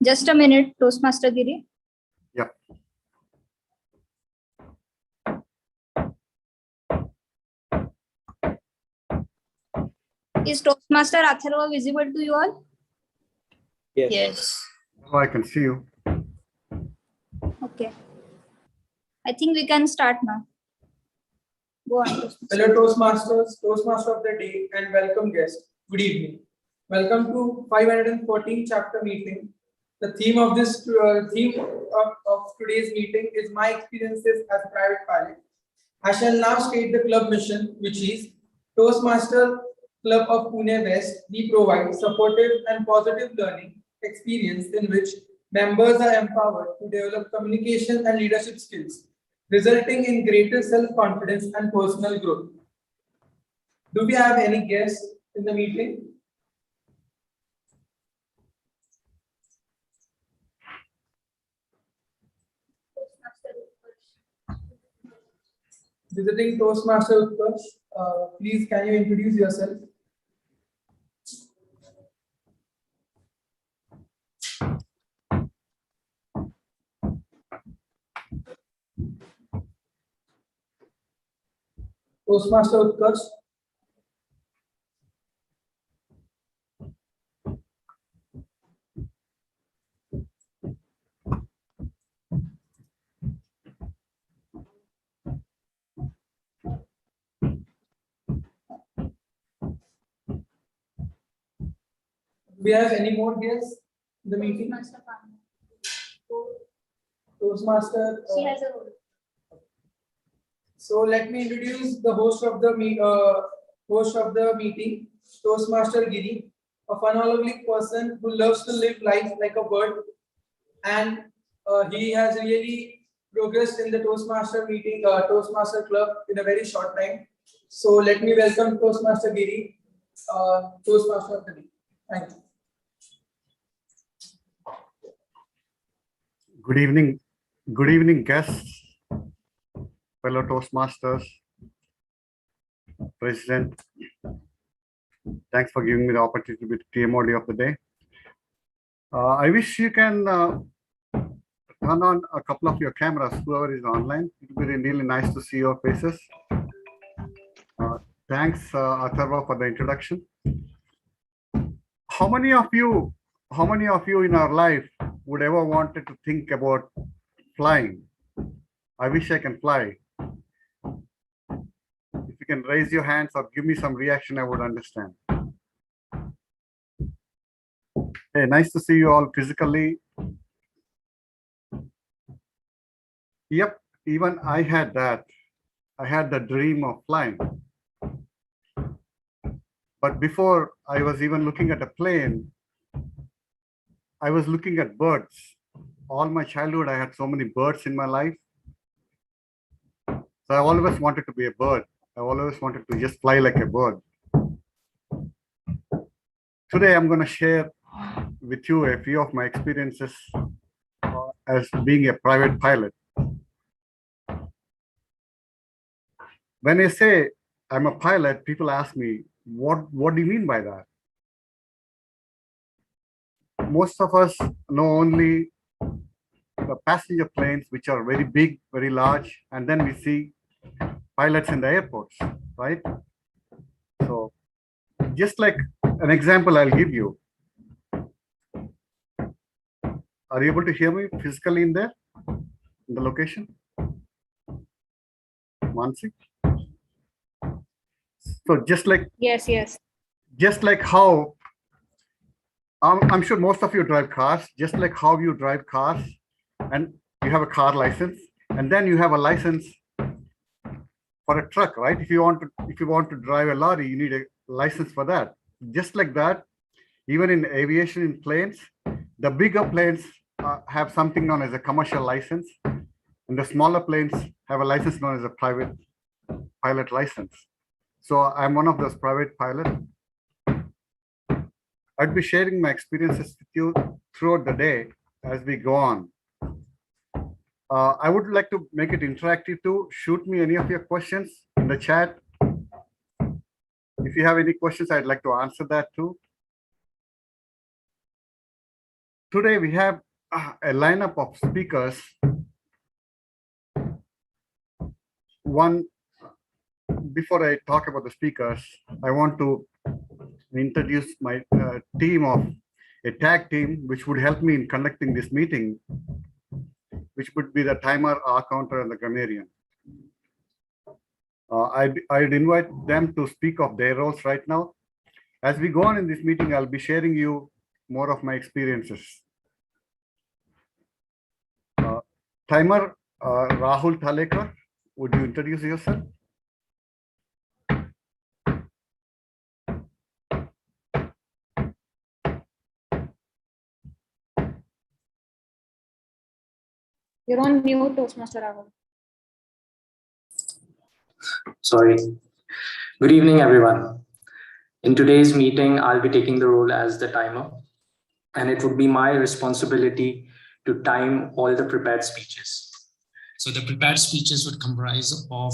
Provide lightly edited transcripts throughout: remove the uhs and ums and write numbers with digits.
Just a minute, Toastmaster Giri. Yeah. Is Toastmaster Atharva visible to you all? Yes. Oh, I can see you. Okay. I think we can start now. Go on. Toastmaster. Fellow Toastmasters, Toastmaster of the day, and welcome guests. Good evening. Welcome to 514 chapter meeting. The theme of this of today's meeting is my experiences as a private pilot. I shall now state the club mission, which is Toastmaster Club of Pune-West. We provide supportive and positive learning experience in which members are empowered to develop communication and leadership skills, resulting in greater self-confidence and personal growth. Do we have any guests in the meeting? Visiting Toastmaster Utkarsh, please can you introduce yourself? Toastmaster Utkarsh. Do we have any more guests in the meeting? Toastmaster. She has a role. So let me introduce the host of the meeting, Toastmaster Giri, a phenomenal person who loves to live life like a bird, and he has really progressed in the Toastmaster meeting, Toastmaster Club in a very short time. So let me welcome Toastmaster Giri, Toastmaster of the day. Thank you. Good evening, guests, fellow Toastmasters, President. Thanks for giving me the opportunity to be TMoD of the day. I wish you can turn on a couple of your cameras, whoever is online. It would be really nice to see your faces. Thanks, Atharva, for the introduction. How many of you in our life would ever wanted to think about flying? I wish I can fly. If you can raise your hands or give me some reaction, I would understand. Hey, nice to see you all physically. Yep, even I had that. I had the dream of flying. But before I was even looking at a plane, I was looking at birds. All my childhood, I had so many birds in my life. So I always wanted to be a bird. I always wanted to just fly like a bird. Today, I'm going to share with you a few of my experiences as being a private pilot. When I say I'm a pilot, people ask me, what do you mean by that? Most of us know only the passenger planes, which are very big, very large, and then we see pilots in the airports, right? So just like an example I'll give you. Are you able to hear me physically in there, in the location? Mansi? So just like Yes. Just like how I'm sure most of you drive cars, just like how you drive cars, and you have a car license, and then you have a license for a truck, right? If you want to drive a lorry, you need a license for that. Just like that, even in aviation, in planes, the bigger planes have something known as a commercial license, and the smaller planes have a license known as a private pilot license. So I'm one of those private pilots. I'd be sharing my experiences with you throughout the day as we go on. I would like to make it interactive too. Shoot me any of your questions in the chat. If you have any questions, I'd like to answer that too. today we have a lineup of speakers. One, before I talk about the speakers, I want to introduce my team of a tag team, which would help me in conducting this meeting, which would be the timer, R counter, and the grammarian. I'd invite them to speak of their roles right now. As we go on in this meeting, I'll be sharing you more of my experiences. Timer, Rahul Thalekar, would you introduce yourself? You're on mute, Toastmaster Rahul. Sorry. Good evening, everyone. In today's meeting, I'll be taking the role as the timer, and it would be my responsibility to time all the prepared speeches. So the prepared speeches would comprise of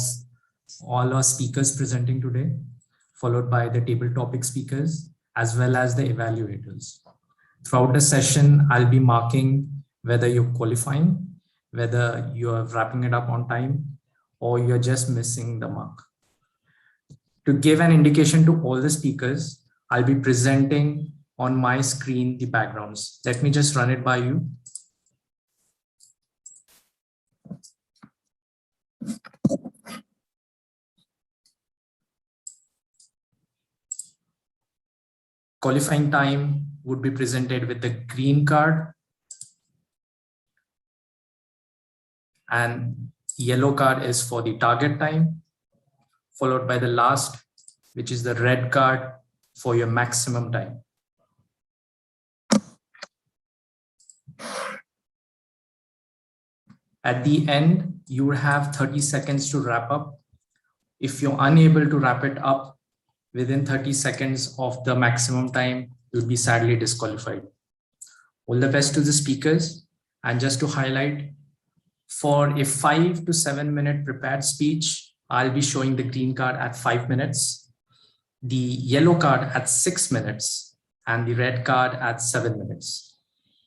all our speakers presenting today, followed by the table topic speakers, as well as the evaluators. Throughout the session, I'll be marking whether you're qualifying, whether you're wrapping it up on time, or you're just missing the mark. To give an indication to all the speakers, I'll be presenting on my screen the backgrounds. Let me just run it by you. Qualifying time would be presented with the green card, and yellow card is for the target time, followed by the last, which is the red card for your maximum time. At the end, you will have 30 seconds to wrap up. If you're unable to wrap it up within 30 seconds of the maximum time, you'll be sadly disqualified. All the best to the speakers. And just to highlight, for a 5 to 7 minute prepared speech, I'll be showing the green card at 5 minutes, the yellow card at 6 minutes, and the red card at 7 minutes.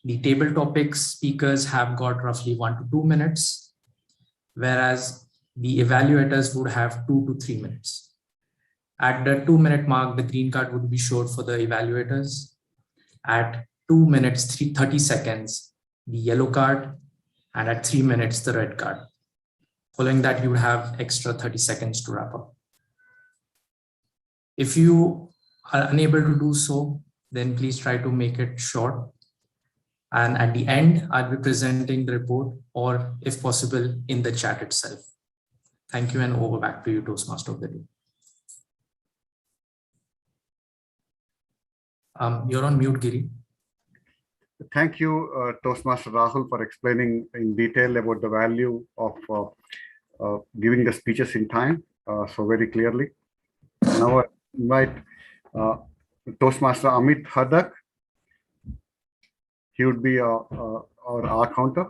The table topics speakers have got roughly 1 to 2 minutes, whereas the evaluators would have 2 to 3 minutes. At the 2 minute mark, the green card would be showed for the evaluators. At 2 minutes, 30 seconds, the yellow card, and at 3 minutes, the red card. Following that, you would have extra 30 seconds to wrap up. If you are unable to do so, then please try to make it short. And at the end, I'll be presenting the report, or if possible, in the chat itself. Thank you, and over back to you, Toastmaster of the day. You're on mute, Giri. Thank you, Toastmaster Rahul, for explaining in detail about the value of giving the speeches in time, so very clearly. Now I invite Toastmaster Amit Hadak. He would be our R counter.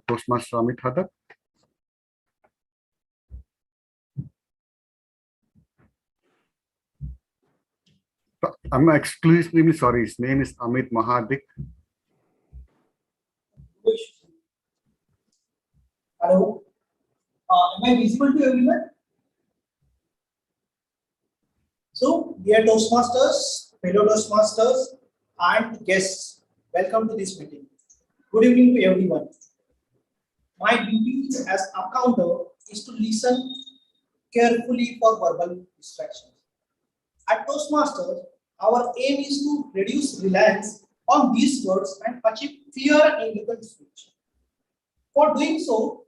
Toastmaster Amit Hadak. I'm exclusively sorry, his name is Amit Mahadik. Hello. Am I visible to everyone? So, dear Toastmasters, fellow Toastmasters, and guests, welcome to this meeting. Good evening to everyone. My duty as a counter is to listen carefully for verbal distractions. At Toastmasters, our aim is to reduce reliance on these words and achieve clear and elegant speech. For doing so,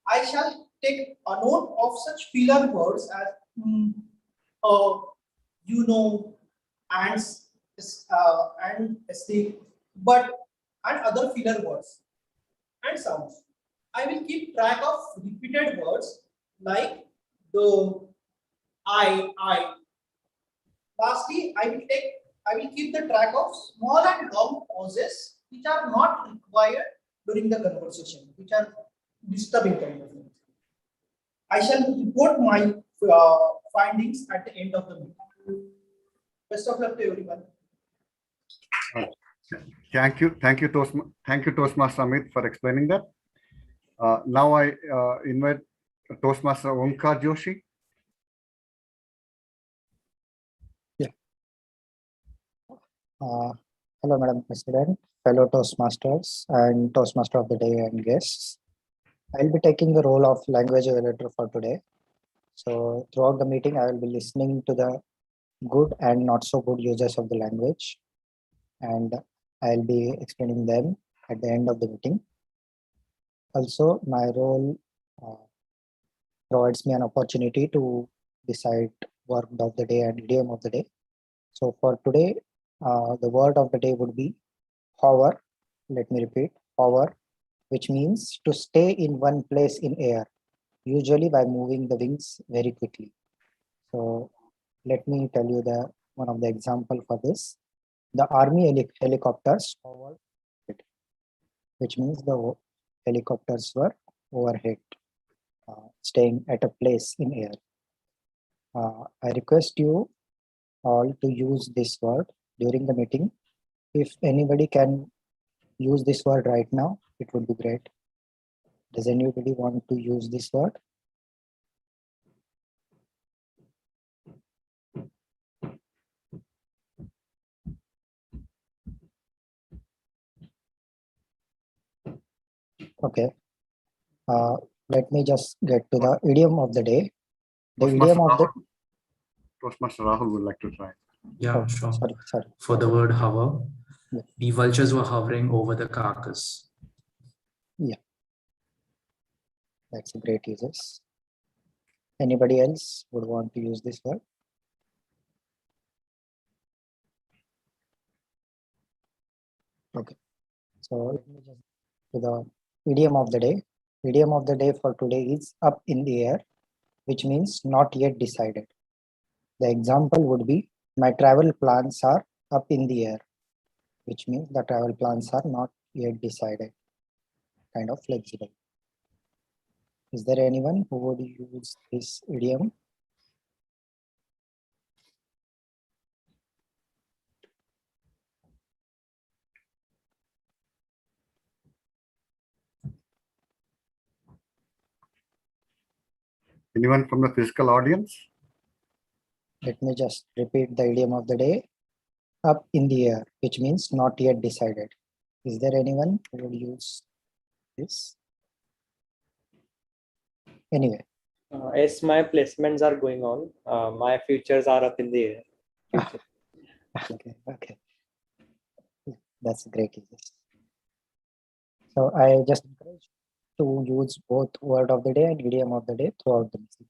I shall take a note of such filler words as you know, and stick, but, and other filler words and sounds. I will keep track of repeated words like the, I. Lastly, I will keep the track of small and long pauses which are not required during the conversation, which are disturbing kind of things. I shall report my findings at the end of the meeting. Best of luck to everyone. Thank you, Toastmaster Amit, for explaining that. Now I invite Toastmaster Omkar Joshi. Hello, Madam President, fellow Toastmasters and Toastmaster of the Day and guests. I'll be taking the role of language evaluator for today. So throughout the meeting, I will be listening to the good and not so good users of the language, and I'll be explaining them at the end of the meeting. Also, my role provides me an opportunity to decide word of the day and idiom of the day. So for today, the word of the day would be hover. Let me repeat, hover, which means to stay in one place in air, usually by moving the wings very quickly. So let me tell you one of the example for this. The army helicopters hovered, which means the helicopters were overhead, staying at a place in air. I request you all to use this word during the meeting. If anybody can use this word right now, it would be great. Does anybody want to use this word? Okay. Let me just get to the idiom of the day. The idiom of the Toastmaster Rahul would like to try. Yeah, Oh, sure. sorry. For the word hover, Yeah. the vultures were hovering over the carcass. That's a great uses. Anybody else would want to use this word? Okay. So let me just to the idiom of the day. Idiom of the day for today is up in the air, which means not yet decided. The example would be my travel plans are up in the air, which means the travel plans are not yet decided, kind of flexible. Is there anyone who would use this idiom? Anyone from the physical audience? Let me just repeat the idiom of the day. Up in the air, which means not yet decided. Is there anyone who would use this? Anyway. As my placements are going on, my futures are up in the air. Okay. That's great. So I just encourage to use both word of the day and idiom of the day throughout the meeting.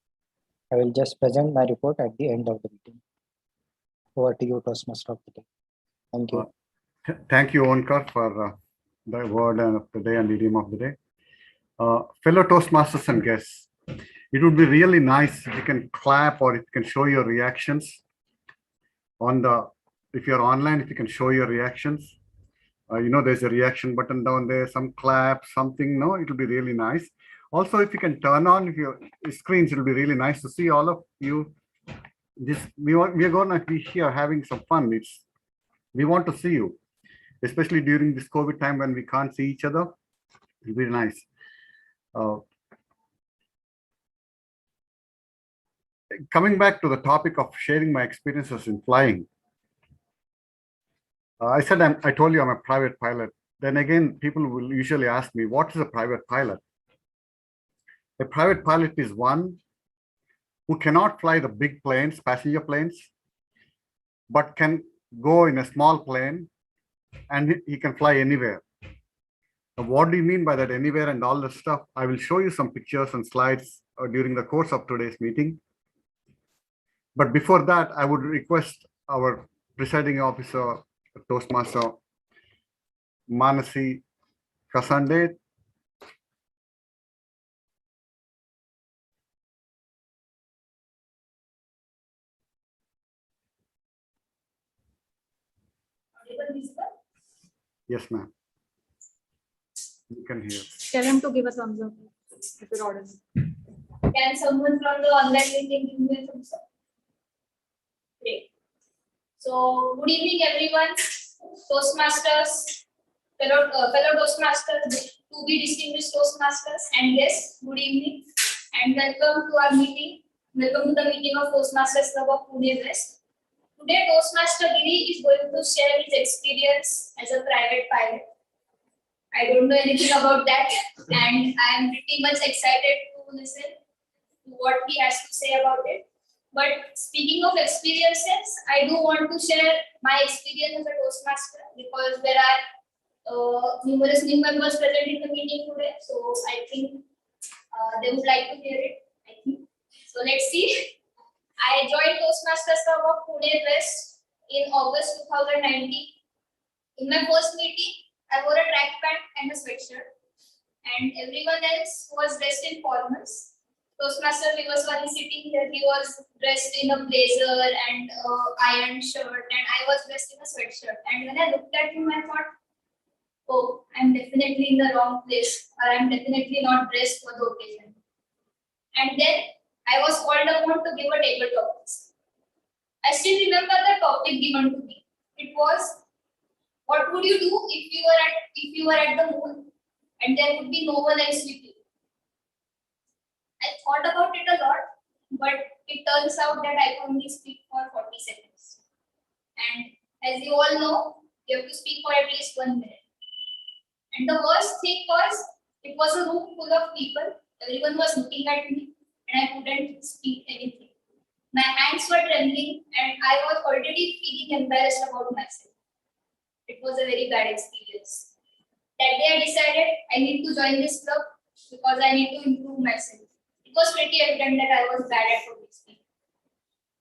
I will just present my report at the end of the meeting. Over to you, Toastmaster of the day. Thank you. Thank you, Onkar, for the word of the day and idiom of the day. Fellow Toastmasters and guests, it would be really nice if you can clap or if you can show your reactions if you're online, if you can show your reactions. There's a reaction button down there, some clap, something. No, it will be really nice. Also, if you can turn on your screens, it will be really nice to see all of you. We are going to be here having some fun. We want to see you, especially during this COVID time when we can't see each other. It'll be nice. Coming back to the topic of sharing my experiences in flying. I told you I'm a private pilot. Then again, people will usually ask me, what is a private pilot? A private pilot is one who cannot fly the big planes, passenger planes, but can go in a small plane and he can fly anywhere. Now, what do you mean by that, anywhere and all this stuff? I will show you some pictures and slides during the course of today's meeting. But before that, I would request our presiding officer, Toastmaster Manasi Kasande. Yes, ma'am. You can hear. Tell him to give a thumbs up if you're audible. Can someone from the online meeting give me a thumbs up? Great. So, good evening, everyone. Toastmasters, fellow Toastmasters, to be distinguished Toastmasters, and yes, good evening, and welcome to our meeting. Welcome to the meeting of Toastmasters Club of Pune-West. Today, Toastmaster Giri is going to share his experience as a private pilot. I don't know anything about that, and I am pretty much excited to listen to what he has to say about it. But speaking of experiences, I do want to share my experience as a Toastmaster because there are numerous new members present in the meeting today. So I think they would like to hear it. I think. So let's see. I joined Toastmasters Club of Pune-West in August 2019. In my first meeting, I wore a track pant and a sweatshirt, and everyone else was dressed in formals. Toastmaster Vivaswani sitting here, he was dressed in a blazer and iron shirt, and I was dressed in a sweatshirt. And when I looked at him, I thought, oh, I'm definitely in the wrong place, or I'm definitely not dressed for the occasion. And then I was called upon to give a table topics. I still remember the topic given to me. It was, what would you do if you were at the moon and there would be no one else with you? I thought about it a lot, but it turns out that I could only speak for 40 seconds. And as you all know, you have to speak for at least 1 minute. And the worst thing was, it was a room full of people. Everyone was looking at me, and I couldn't speak anything. My hands were trembling, and I was already feeling embarrassed about myself. It was a very bad experience. That day I decided I need to join this club because I need to improve myself. It was pretty evident that I was bad at public speaking.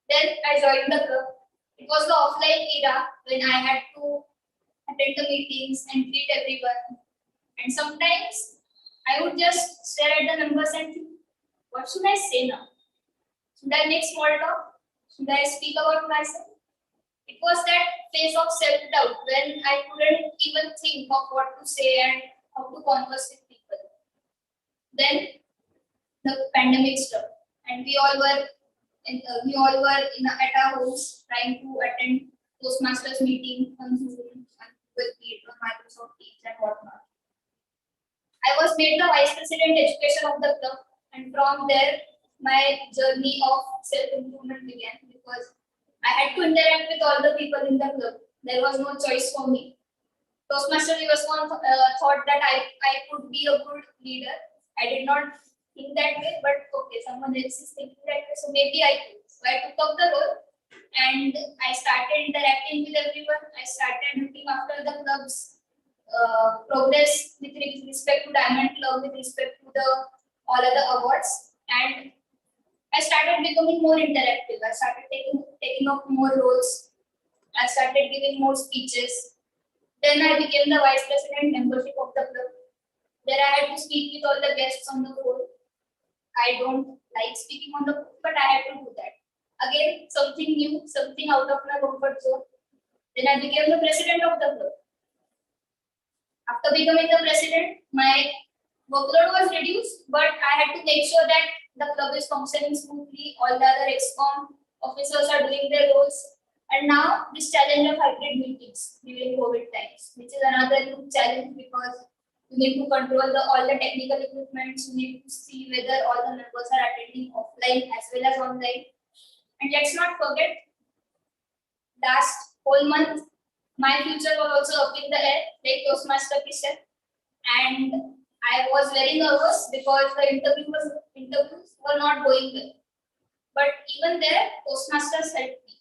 Then I joined the club. It was the offline era when I had to attend the meetings and greet everyone. And sometimes I would just stare at the numbers and think, what should I say now? Should I make small talk? Should I speak about myself? It was that phase of self-doubt when I couldn't even think of what to say and how to converse with people. Then the pandemic struck, and we all were at our homes trying to attend Toastmasters meeting on Zoom, on Google Meet, on Microsoft Teams, and whatnot. I was made the Vice President Education of the club, and from there, my journey of self-improvement began because I had to interact with all the people in the club. There was no choice for me. Toastmaster Vivaswan thought that I could be a good leader. I did not think that way, but okay, someone else is thinking that way, so maybe I could. So I took up the role and I started interacting with everyone. I started looking after the club's progress with respect to Diamond Club, with respect to the all other awards, and I started becoming more interactive. I started taking up more roles. I started giving more speeches. Then I became the Vice President membership of the club. There I had to speak with all the guests on the floor. I don't like speaking on the floor, but I had to do that. Again, something new, something out of my comfort zone. Then I became the president of the club. After becoming the president, my workload was reduced, but I had to make sure that the club is functioning smoothly. All the other ExCom officers are doing their roles. And now this challenge of hybrid meetings during COVID times, which is another new challenge because you need to control all the technical equipment. You need to see whether all the members are attending offline as well as online. And let's not forget, last whole month, my future was also up in the air, like Toastmaster Kishan. And I was very nervous because the interviews were not going well. But even there, Toastmasters helped me.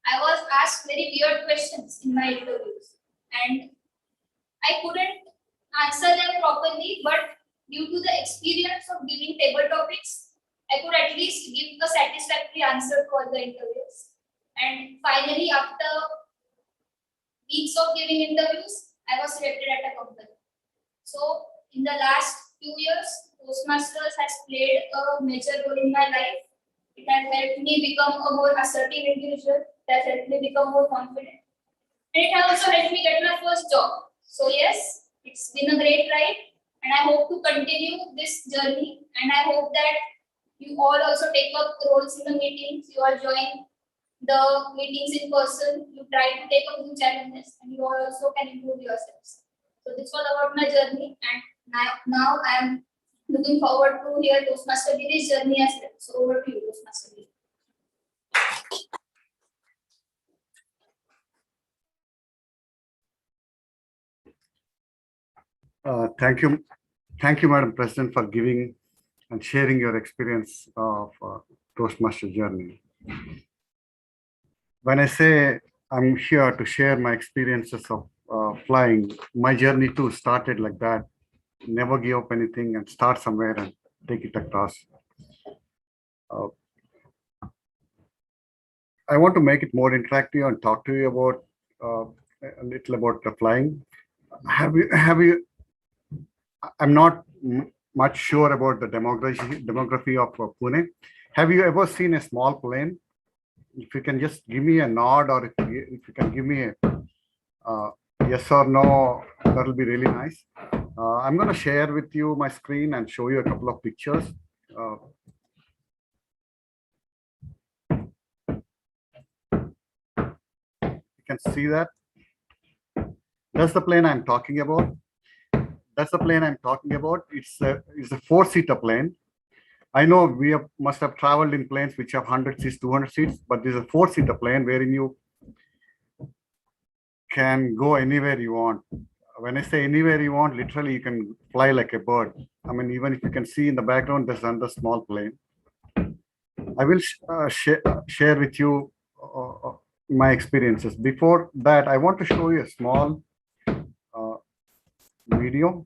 I was asked very weird questions in my interviews, and I couldn't answer them properly. But due to the experience of giving table topics, I could at least give a satisfactory answer to all the interviews. And finally, after weeks of giving interviews, I was selected at a company. So in the last few years, Toastmasters has played a major role in my life. It has helped me become a more assertive individual. It has helped me become more confident. And it has also helped me get my first job. So yes, it's been a great ride. And I hope to continue this journey. And I hope that you all also take up roles in the meetings. You all join the meetings in person, you try to take up new challenges, and you also can improve yourselves. So this was about my journey, and now I am looking forward to hear Toastmaster Giri's journey as well. So over to you, Toastmaster Giri. Thank you, Madam President, for giving and sharing your experience of Toastmaster journey. When I say I'm here to share my experiences of flying, my journey too started like that. Never give up anything and start somewhere and take it across. I want to make it more interactive and talk to you about a little about the flying. Have you? I'm not much sure about the demography of Pune. Have you ever seen a small plane? If you can just give me a nod, or if you can give me a yes or no, that will be really nice. I'm going to share with you my screen and show you a couple of pictures. You can see that. That's the plane I'm talking about. That's the plane I'm talking about. It's a four-seater plane. I know we must have traveled in planes which have 100 seats, 200 seats, but this is a four-seater plane wherein you can go anywhere you want. When I say anywhere you want, literally you can fly like a bird. I mean, even if you can see in the background, there's another small plane. I will share with you my experiences. Before that, I want to show you a small video.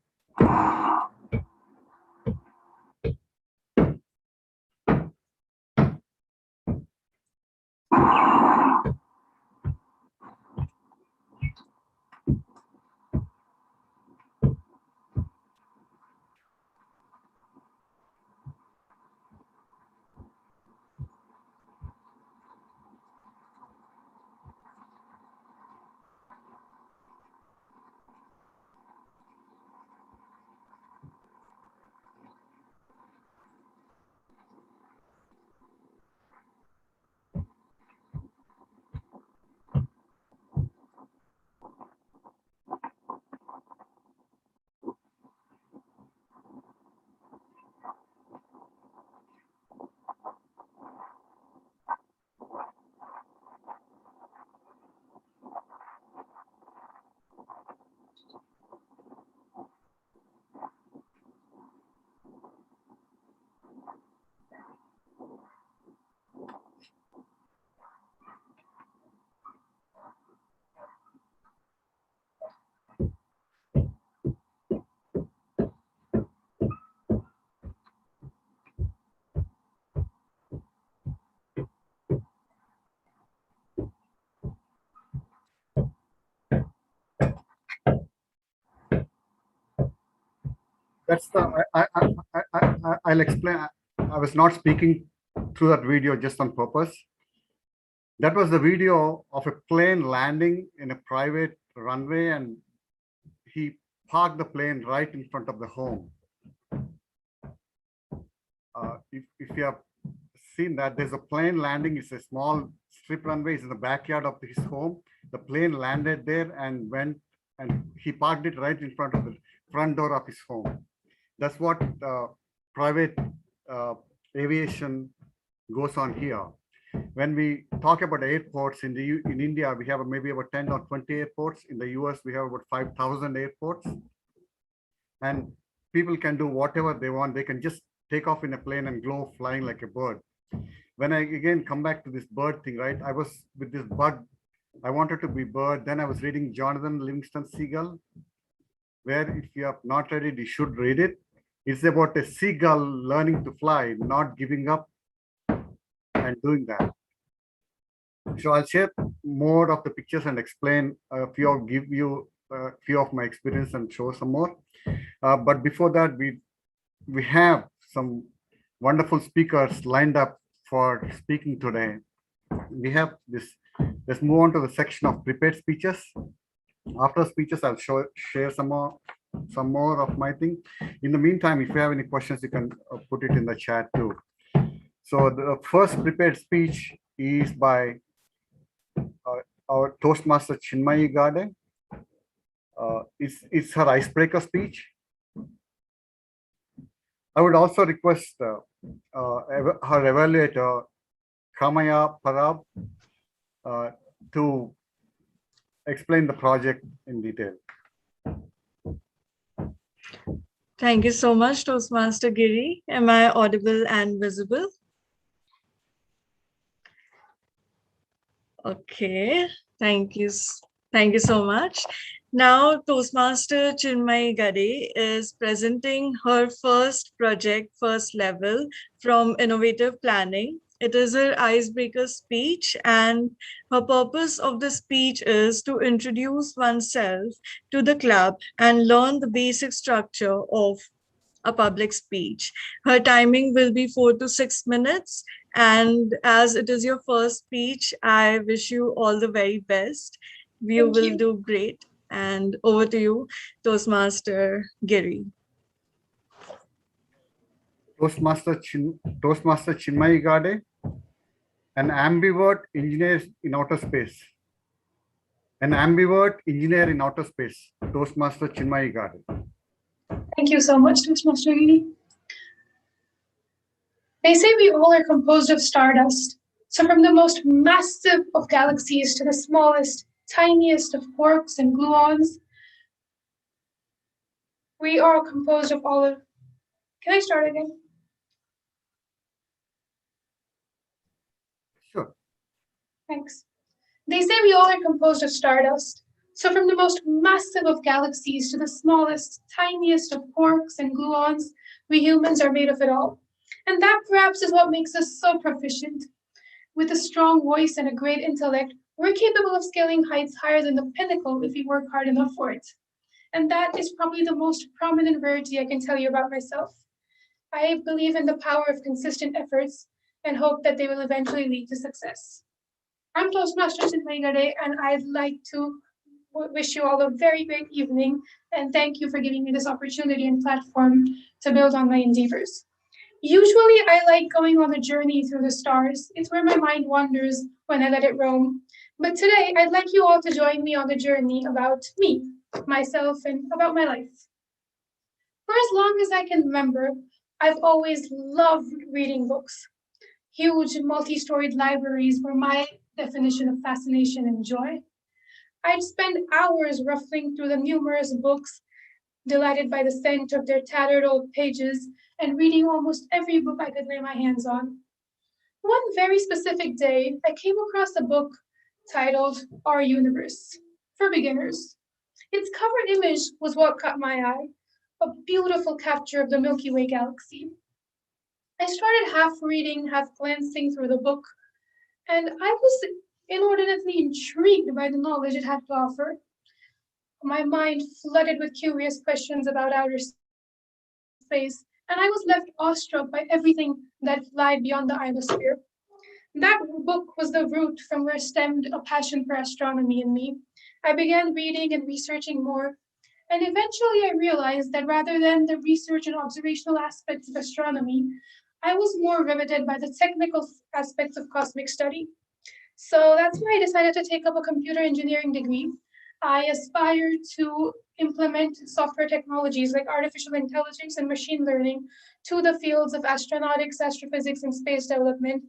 That's the I'll explain. I was not speaking through that video just on purpose. That was the video of a plane landing in a private runway, and he parked the plane right in front of the home. If you have seen that, there's a plane landing. It's a small strip runway. It's in the backyard of his home. The plane landed there and went, and he parked it right in front of the front door of his home. That's what private aviation goes on here. When we talk about airports in India, we have maybe about 10 or 20 airports. In the US, we have about 5,000 airports. And people can do whatever they want. They can just take off in a plane and go flying like a bird. When I again come back to this bird thing, right? I was with this bug. I wanted to be bird. Then I was reading Jonathan Livingston Seagull, where if you have not read it, you should read it. It's about a seagull learning to fly, not giving up and doing that. So I'll share more of the pictures and explain a few, give you a few of my experience and show some more. But before that, we have some wonderful speakers lined up for speaking today. We have this. Let's move on to the section of prepared speeches. After speeches, I'll share some more of my thing. In the meantime, if you have any questions, you can put it in the chat too. So the first prepared speech is by our Toastmaster Chinmayi Gade. It's her icebreaker speech. I would also request her evaluator, Kamaya Parab, to explain the project in detail. Thank you so much, Toastmaster Giri. Am I audible and visible? Okay, thank you. Thank you so much. Now, Toastmaster Chinmayi Gade is presenting her first project, first level from Innovative Planning. It is her icebreaker speech, and her purpose of the speech is to introduce oneself to the club and learn the basic structure of a public speech. Her timing will be 4 to 6 minutes. And as it is your first speech, I wish you all the very best. You will do great. And over to you, Toastmaster Giri. Toastmaster Chinmayi Gade, an ambivert engineer in outer space. An ambivert engineer in outer space, Toastmaster Chinmayi Gade. Thank you so much, Toastmaster Giri. They say we all are composed of stardust. So from the most massive of galaxies to the smallest, tiniest of quarks and gluons, we are composed of all of... Can I start again? Sure. Thanks. They say we all are composed of stardust. So from the most massive of galaxies to the smallest, tiniest of quarks and gluons, we humans are made of it all. And that perhaps is what makes us so proficient. With a strong voice and a great intellect, we're capable of scaling heights higher than the pinnacle if we work hard enough for it. And that is probably the most prominent rarity I can tell you about myself. I believe in the power of consistent efforts and hope that they will eventually lead to success. I'm Toastmaster Chinmayi Gade, and I'd like to wish you all a very great evening, and thank you for giving me this opportunity and platform to build on my endeavors. Usually I like going on a journey through the stars. It's where my mind wanders when I let it roam. But today I'd like you all to join me on the journey about me, myself, and about my life. For as long as I can remember, I've always loved reading books. Huge multi-storied libraries were my definition of fascination and joy. I'd spend hours ruffling through the numerous books, delighted by the scent of their tattered old pages, and reading almost every book I could lay my hands on. One very specific day, I came across a book titled Our Universe, for beginners. Its cover image was what caught my eye, a beautiful capture of the Milky Way galaxy. I started half reading, half glancing through the book, and I was inordinately intrigued by the knowledge it had to offer. My mind flooded with curious questions about outer space, and I was left awestruck by everything that lied beyond the ionosphere. That book was the root from where stemmed a passion for astronomy in me. I began reading and researching more, and eventually I realized that rather than the research and observational aspects of astronomy, I was more riveted by the technical aspects of cosmic study. So that's why I decided to take up a computer engineering degree. I aspire to implement software technologies like artificial intelligence and machine learning to the fields of astronautics, astrophysics, and space development,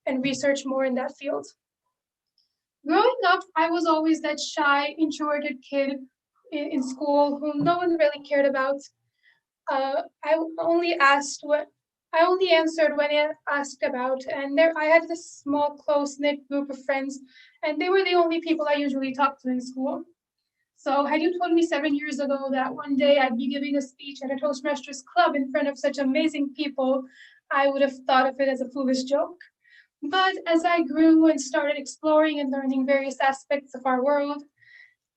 and research more in that field. Growing up, I was always that shy, introverted kid in school whom no one really cared about. I only answered when asked about, and I had this small, close-knit group of friends, and they were the only people I usually talked to in school. So had you told me 7 years ago that one day I'd be giving a speech at a Toastmasters club in front of such amazing people, I would have thought of it as a foolish joke. But as I grew and started exploring and learning various aspects of our world,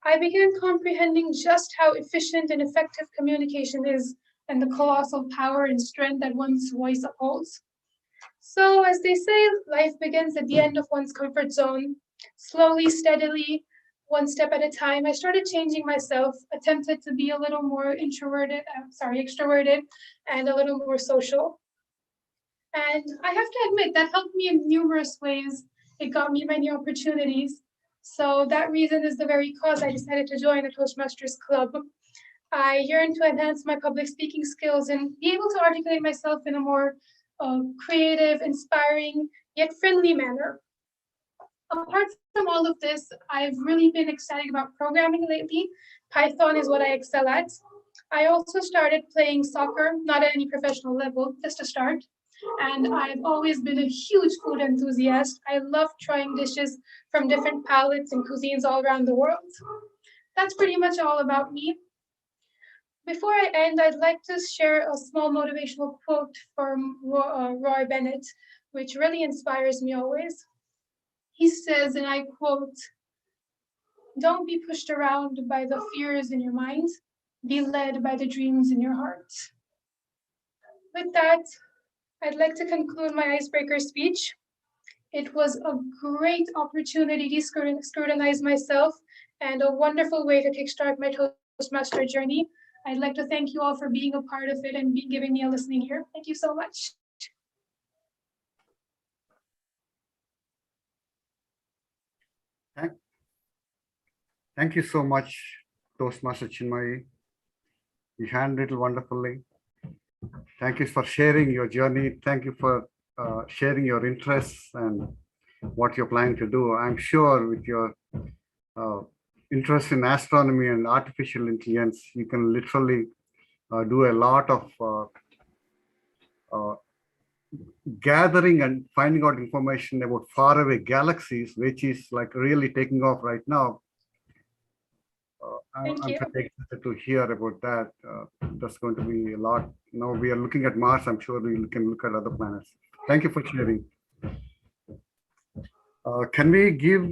I began comprehending just how efficient and effective communication is and the colossal power and strength that one's voice upholds. So as they say, life begins at the end of one's comfort zone. Slowly, steadily, one step at a time, I started changing myself, attempted to be a little more extroverted, and a little more social. And I have to admit, that helped me in numerous ways. It got me many opportunities. So that reason is the very cause I decided to join a Toastmasters club. I yearn to enhance my public speaking skills and be able to articulate myself in a more creative, inspiring, yet friendly manner. Apart from all of this, I've really been excited about programming lately. Python is what I excel at. I also started playing soccer, not at any professional level, just to start. And I've always been a huge food enthusiast. I love trying dishes from different palates and cuisines all around the world. That's pretty much all about me. Before I end, I'd like to share a small motivational quote from Roy Bennett, which really inspires me always. He says, and I quote, "Don't be pushed around by the fears in your mind, be led by the dreams in your heart." With that, I'd like to conclude my icebreaker speech. It was a great opportunity to scrutinize myself and a wonderful way to kickstart my Toastmaster journey. I'd like to thank you all for being a part of it and giving me a listening ear. Thank you so much. Thank you so much, Toastmaster Chinmay. You handled it wonderfully. Thank you for sharing your journey. Thank you for sharing your interests and what you're planning to do. I'm sure with your interest in astronomy and artificial intelligence, you can literally do a lot of gathering and finding out information about faraway galaxies, which is like really taking off right now. I'm Thank you. very excited to hear about that. That's going to be a lot. Now we are looking at Mars. I'm sure we can look at other planets. Thank you for sharing. Can we give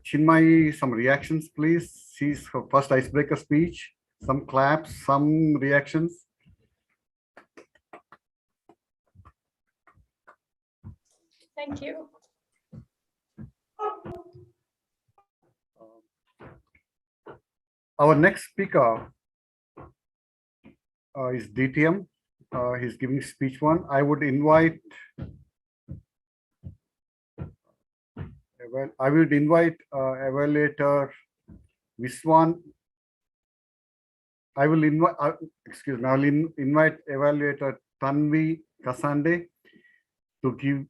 Chinmay some reactions, please? She's her first icebreaker speech. Some claps, some reactions. Thank you. Our next speaker is DTM. He's giving speech one. I would invite. Well, I would invite evaluator Viswan. I will invite. Excuse me. I will invite evaluator Tanvi Kasande to give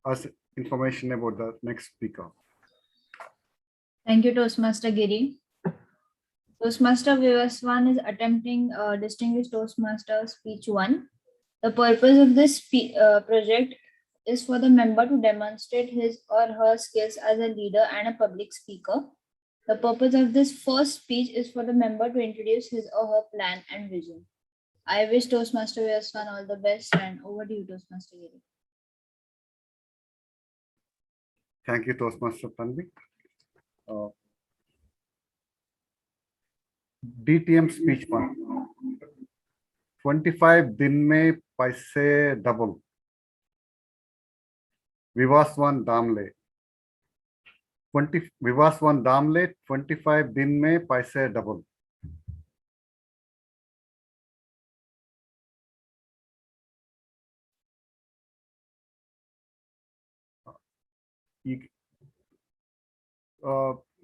us information about the next speaker. Thank you, Toastmaster Giri. Toastmaster Vivaswan is attempting Distinguished Toastmaster Speech 1. The purpose of this project is for the member to demonstrate his or her skills as a leader and a public speaker. The purpose of this first speech is for the member to introduce his or her plan and vision. I wish Toastmaster Vivaswan all the best, and over to you, Toastmaster Giri. Thank you, Toastmaster Tanvi. DTM speech one. 25 दिन में पैसे double. Vivaswan Damle. 25 दिन में पैसे double.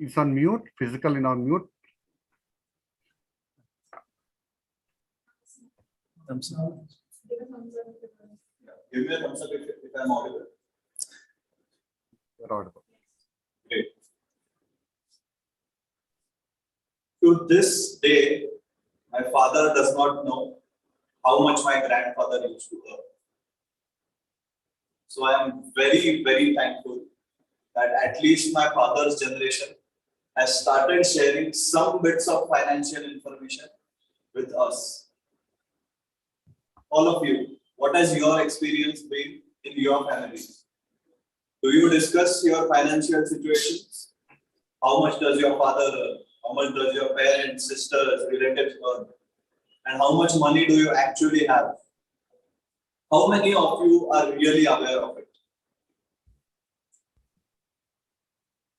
It's on mute, physically on mute. Thumbs up. Give me a thumbs up if I'm audible. You're audible. Great. To this day, my father does not know how much my grandfather used to earn. So I am very, very thankful that at least my father's generation has started sharing some bits of financial information with us. All of you, what has your experience been in your families? Do you discuss your financial situations? How much does your father earn? How much does your parents, sisters, relatives earn? And how much money do you actually have? How many of you are really aware of it?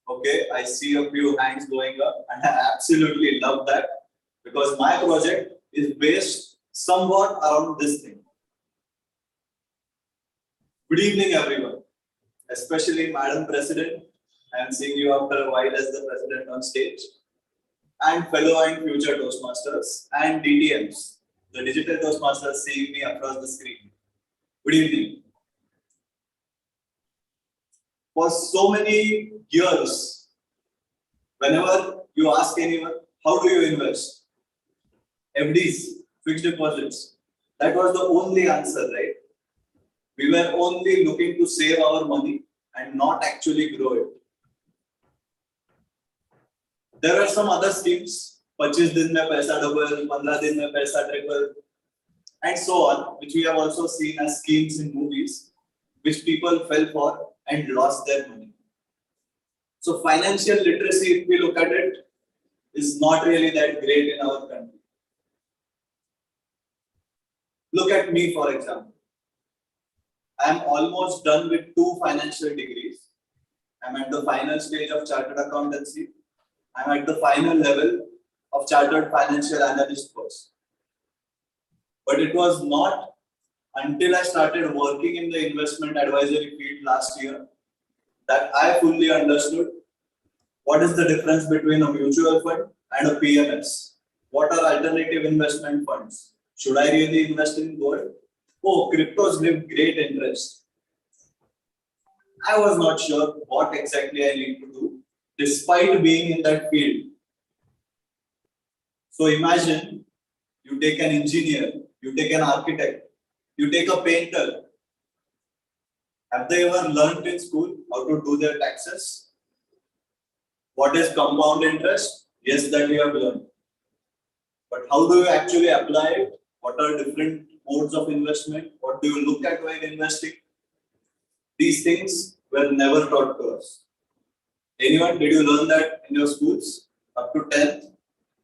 Okay, I see a few hands going up, and I absolutely love that because my project is based somewhat around this thing. Good evening, everyone, especially Madam President, I am seeing you after a while as the president on stage, and fellow and future Toastmasters and DTMs, the digital Toastmasters seeing me across the screen. Good evening. For so many years, whenever you ask anyone, how do you invest? FDs, fixed deposits. That was the only answer, right? We were only looking to save our money and not actually grow it. There are some other schemes, 25 दिन में पैसा double, 15 दिन में पैसा triple, and so on, which we have also seen as schemes in movies, which people fell for and lost their money. So financial literacy, if we look at it, is not really that great in our country. Look at me, for example. I am almost done with 2 financial degrees. I am at the final stage of chartered accountancy. I am at the final level of chartered financial analyst course. But it was not until I started working in the investment advisory field last year that I fully understood what is the difference between a mutual fund and a PMS. What are alternative investment funds? Should I really invest in gold? Oh, cryptos give great interest. I was not sure what exactly I need to do despite being in that field. So imagine you take an engineer, you take an architect, you take a painter. Have they ever learned in school how to do their taxes? What is compound interest? Yes, that you have learned. But how do you actually apply it? What are different modes of investment? What do you look at while investing? These things were never taught to us. Anyone, did you learn that in your schools? Up to 10th,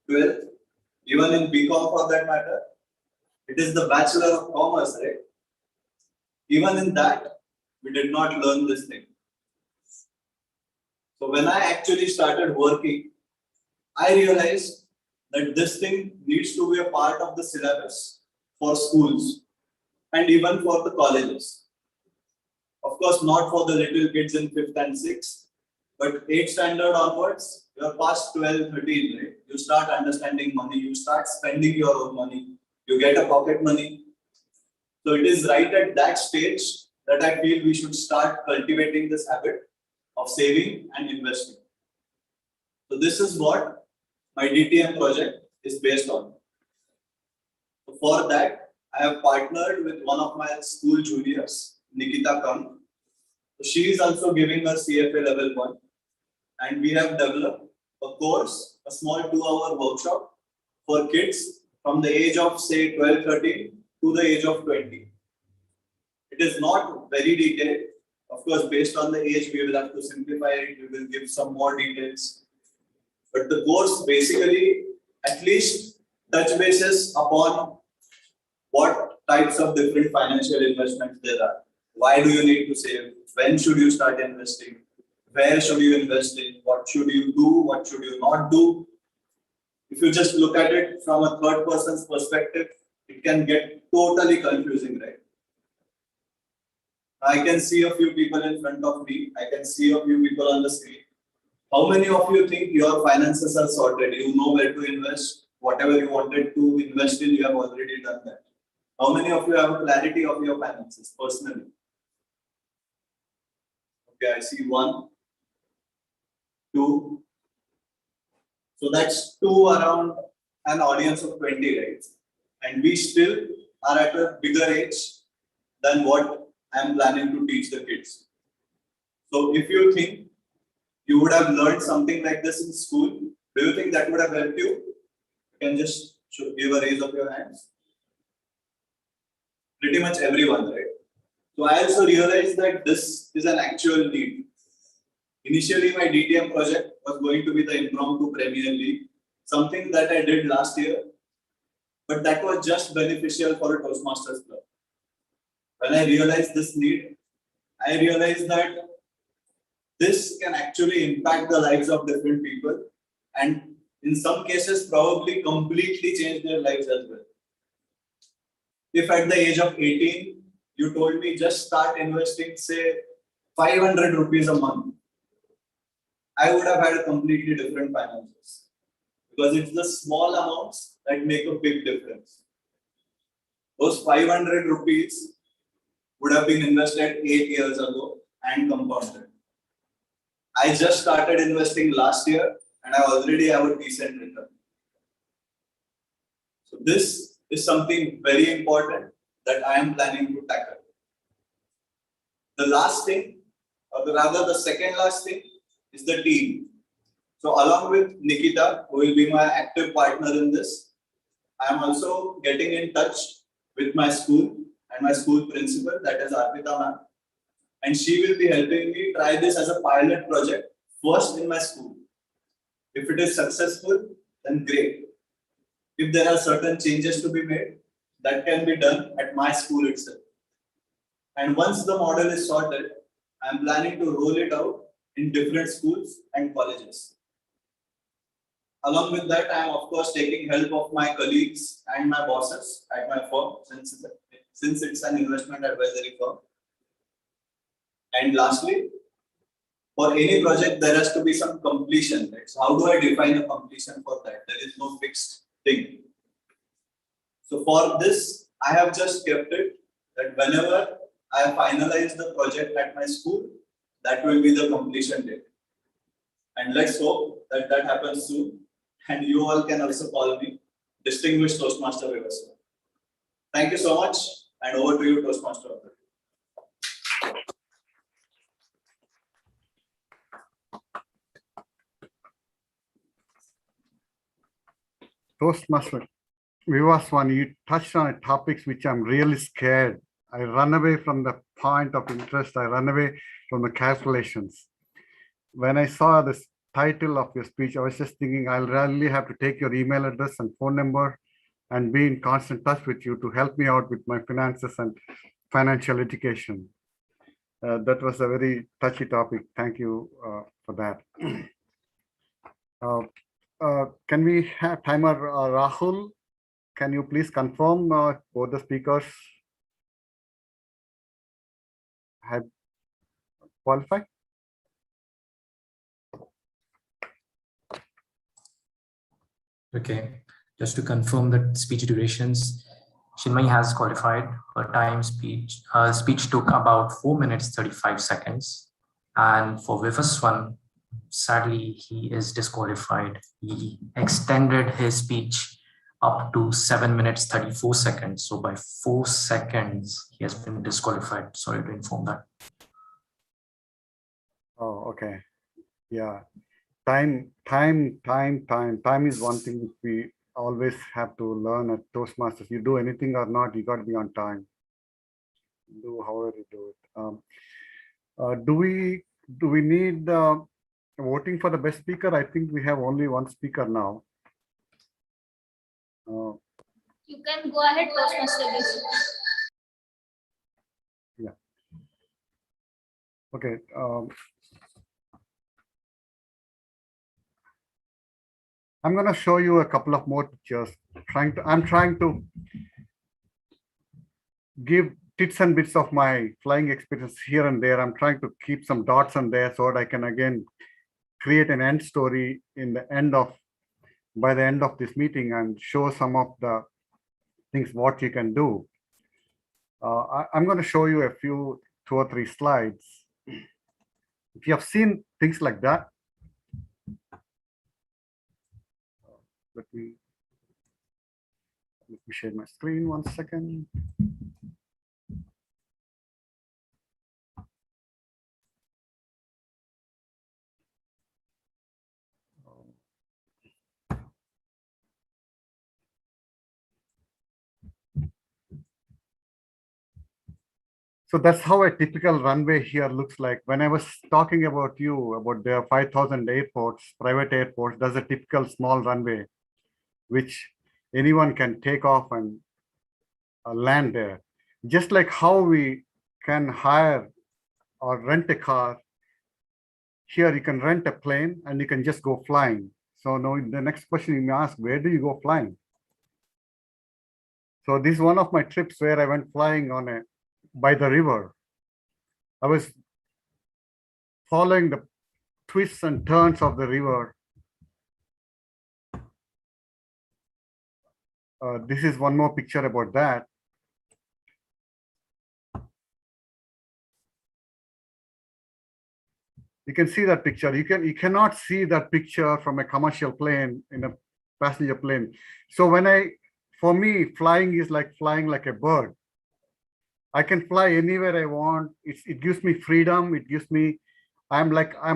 12th, even in BCom for that matter? It is the Bachelor of Commerce, right? Even in that, we did not learn this thing. So when I actually started working, I realized that this thing needs to be a part of the syllabus for schools and even for the colleges. Of course, not for the little kids in 5th and 6th, but 8th standard onwards, you're past 12, 13, right? You start understanding money, you start spending your own money, you get a pocket money. So it is right at that stage that I feel we should start cultivating this habit of saving and investing. So this is what my DTM project is based on. So for that, I have partnered with one of my school juniors, Nikita Kang. So she is also giving her CFA level 1. And we have developed a course, a small 2-hour workshop for kids from the age of say 12, 13 to the age of 20. It is not very detailed. Of course, based on the age, we will have to simplify it. We will give some more details. But the course basically at least touch bases upon what types of different financial investments there are. Why do you need to save? When should you start investing? Where should you invest in? What should you do? What should you not do? If you just look at it from a third person's perspective, it can get totally confusing, right? I can see a few people in front of me. I can see a few people on the screen. How many of you think your finances are sorted? You know where to invest. Whatever you wanted to invest in, you have already done that. How many of you have a clarity of your finances personally? Okay, I see 1, 2. So that's 2 around an audience of 20, right? And we still are at a bigger age than what I'm planning to teach the kids. So if you think you would have learned something like this in school, do you think that would have helped you? You can just give a raise of your hands. Pretty much everyone, right? So I also realized that this is an actual need. Initially, my DTM project was going to be the impromptu Premier League, something that I did last year, but that was just beneficial for a Toastmasters club. When I realized this need, I realized that this can actually impact the lives of different people and in some cases probably completely change their lives as well. If at the age of 18, you told me just start investing, say 500 rupees a month, I would have had a completely different financials. Because it's the small amounts that make a big difference. Those 500 rupees would have been invested 8 years ago and compounded. I just started investing last year and I already have a decent return. So this is something very important that I am planning to tackle. The last thing, or rather the second last thing, is the team. So along with Nikita, who will be my active partner in this, I am also getting in touch with my school and my school principal, that is Arpita ma'am. And she will be helping me try this as a pilot project first in my school. If it is successful, then great. If there are certain changes to be made, that can be done at my school itself. And once the model is sorted, I am planning to roll it out in different schools and colleges. Along with that, I am of course taking help of my colleagues and my bosses at my firm, since it's an investment advisory firm. And lastly, for any project, there has to be some completion. Right? So how do I define a completion for that? There is no fixed thing. So for this, I have just kept it that whenever I finalize the project at my school, that will be the completion date. And let's hope that that happens soon. And you all can also call me Distinguished Toastmaster Vivaswan. Thank you so much, and over to you, Toastmaster. Toastmaster Vivaswan, you touched on topics which I'm really scared. I run away from the point of interest. I run away from the calculations. When I saw this title of your speech, I was just thinking I'll really have to take your email address and phone number and be in constant touch with you to help me out with my finances and financial education. That was a very touchy topic. Thank you for that. Can we have timer Rahul? Can you please confirm both the speakers have qualified? Okay, just to confirm that speech durations, Chinmay has qualified. Her speech took about 4 minutes 35 seconds. And for Vivaswan, sadly, he is disqualified. He extended his speech up to 7 minutes 34 seconds. So by 4 seconds, he has been disqualified. Sorry to inform that. Oh, okay. Yeah. Time is one thing which we always have to learn at Toastmasters. You do anything or not, you got to be on time. Do however you do it. Do we need voting for the best speaker? I think we have only one speaker now. You can go ahead, Toastmaster. Yeah. Okay. I'm going to show you a couple of more pictures. I'm trying to give bits and bits of my flying experience here and there. I'm trying to keep some dots on there so that I can again create an end story by the end of this meeting and show some of the things what you can do. I'm going to show you a few 2 or 3 slides. If you have seen things like that, let me share my screen 1 second. So that's how a typical runway here looks like. When I was talking about there are 5,000 airports, private airports, there's a typical small runway which anyone can take off and land there. Just like how we can hire or rent a car, here you can rent a plane and you can just go flying. So now the next question you may ask, where do you go flying? So this is one of my trips where I went flying by the river. I was following the twists and turns of the river. This is one more picture about that. You can see that picture. You cannot see that picture from a commercial plane in a passenger plane. So for me, flying is like flying like a bird. I can fly anywhere I want. It gives me freedom. It gives me, I'm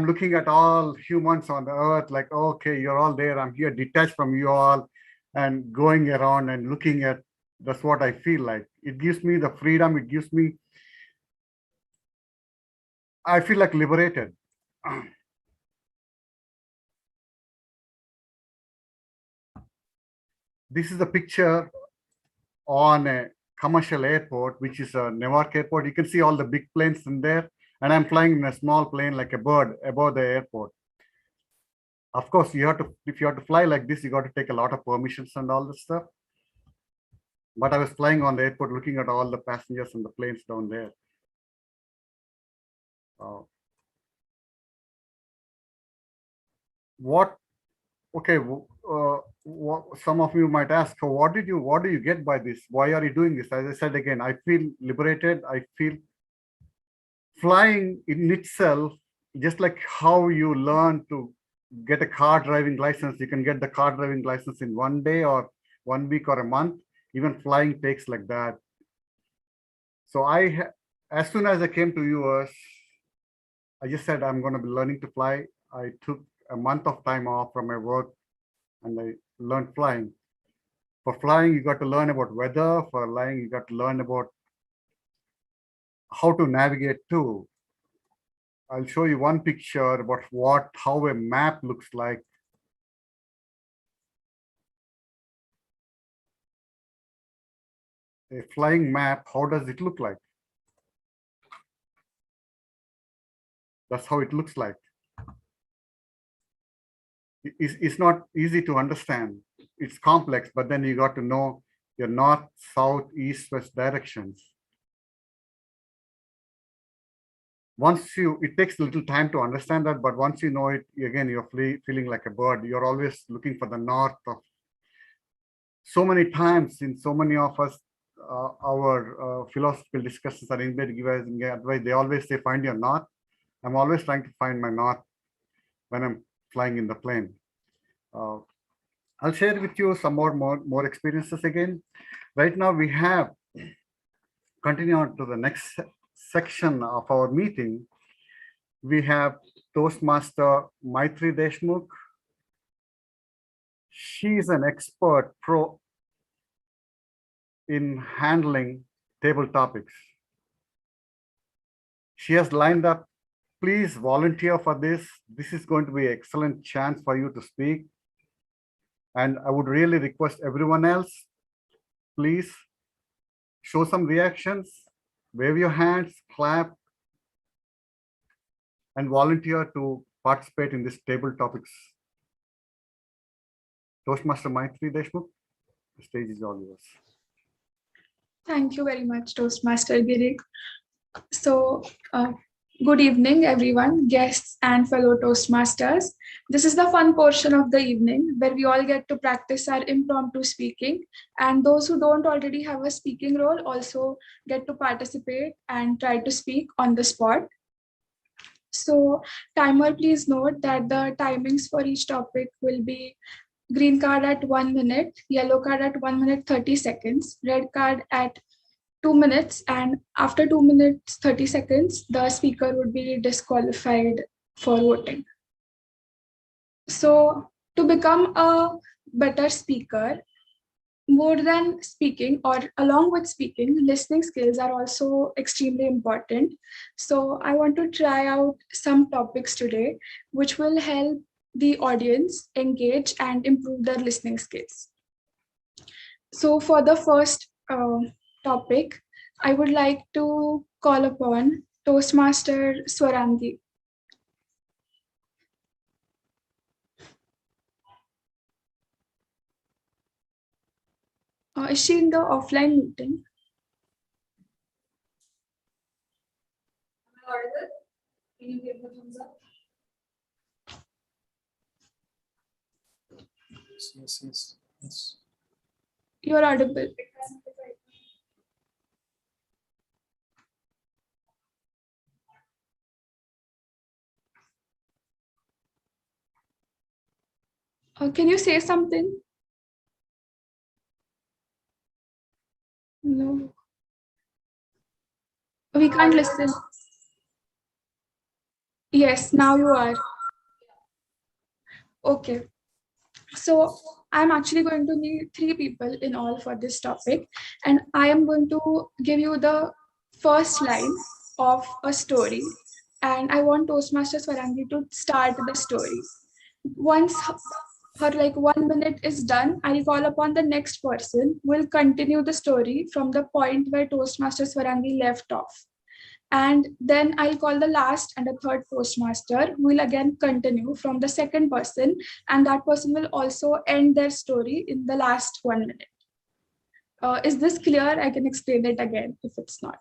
looking at all humans on the earth, like, okay, you're all there. I'm here detached from you all and going around and looking at, that's what I feel like. It gives me the freedom. It gives me, I feel like liberated. This is a picture on a commercial airport, which is a Newark airport. You can see all the big planes in there, and I'm flying in a small plane like a bird above the airport. Of course, if you have to fly like this, you got to take a lot of permissions and all this stuff. But I was flying on the airport, looking at all the passengers and the planes down there. Some of you might ask, so what do you get by this? Why are you doing this? As I said again, I feel liberated. I feel flying in itself, just like how you learn to get a car driving license, you can get the car driving license in 1 day or 1 week or a month. Even flying takes like that. So as soon as I came to US, I just said, I'm going to be learning to fly. I took a month of time off from my work and I learned flying. For flying, you got to learn about weather. For flying, you got to learn about how to navigate too. I'll show you one picture about how a map looks like. A flying map, how does it look like? That's how it looks like. It's not easy to understand. It's complex, but then you got to know your north, south, east, west directions. It takes a little time to understand that, but once you know it, again, you're feeling like a bird. You're always looking for the north. So many times in so many of us, our philosophical discussions are anybody give us advice. They always say, find your north. I'm always trying to find my north when I'm flying in the plane. I'll share with you some more experiences again. Right now we have, continue on to the next section of our meeting. We have Toastmaster Maitri Deshmukh. She is an expert pro in handling table topics. She has lined up. Please volunteer for this. This is going to be an excellent chance for you to speak. And I would really request everyone else, please show some reactions, wave your hands, clap, and volunteer to participate in this table topics. Toastmaster Maitri Deshmukh, the stage is all yours. Thank you very much, Toastmaster Giri. So, good evening, everyone, guests and fellow Toastmasters. This is the fun portion of the evening where we all get to practice our impromptu speaking, and those who don't already have a speaking role also get to participate and try to speak on the spot. So, timer, please note that the timings for each topic will be green card at 1 minute, yellow card at 1 minute 30 seconds, red card at 2 minutes, and after 2 minutes 30 seconds, the speaker would be disqualified for voting. So to become a better speaker, more than speaking or along with speaking, listening skills are also extremely important. So I want to try out some topics today, which will help the audience engage and improve their listening skills. So for the first topic, I would like to call upon Toastmaster Swarangi. Is she in the offline meeting? Am I audible? Can you give the thumbs up? Yes. You're audible. Can you say something? No. We can't listen. Yes, now you are. Okay. So I'm actually going to need 3 people in all for this topic, and I am going to give you the first line of a story, and I want Toastmasters Farangi to start the story. Once her like 1 minute is done, I'll call upon the next person who will continue the story from the point where Toastmasters Farangi left off. And then I'll call the last and a third Toastmaster who will again continue from the second person, and that person will also end their story in the last 1 minute. Is this clear? I can explain it again if it's not.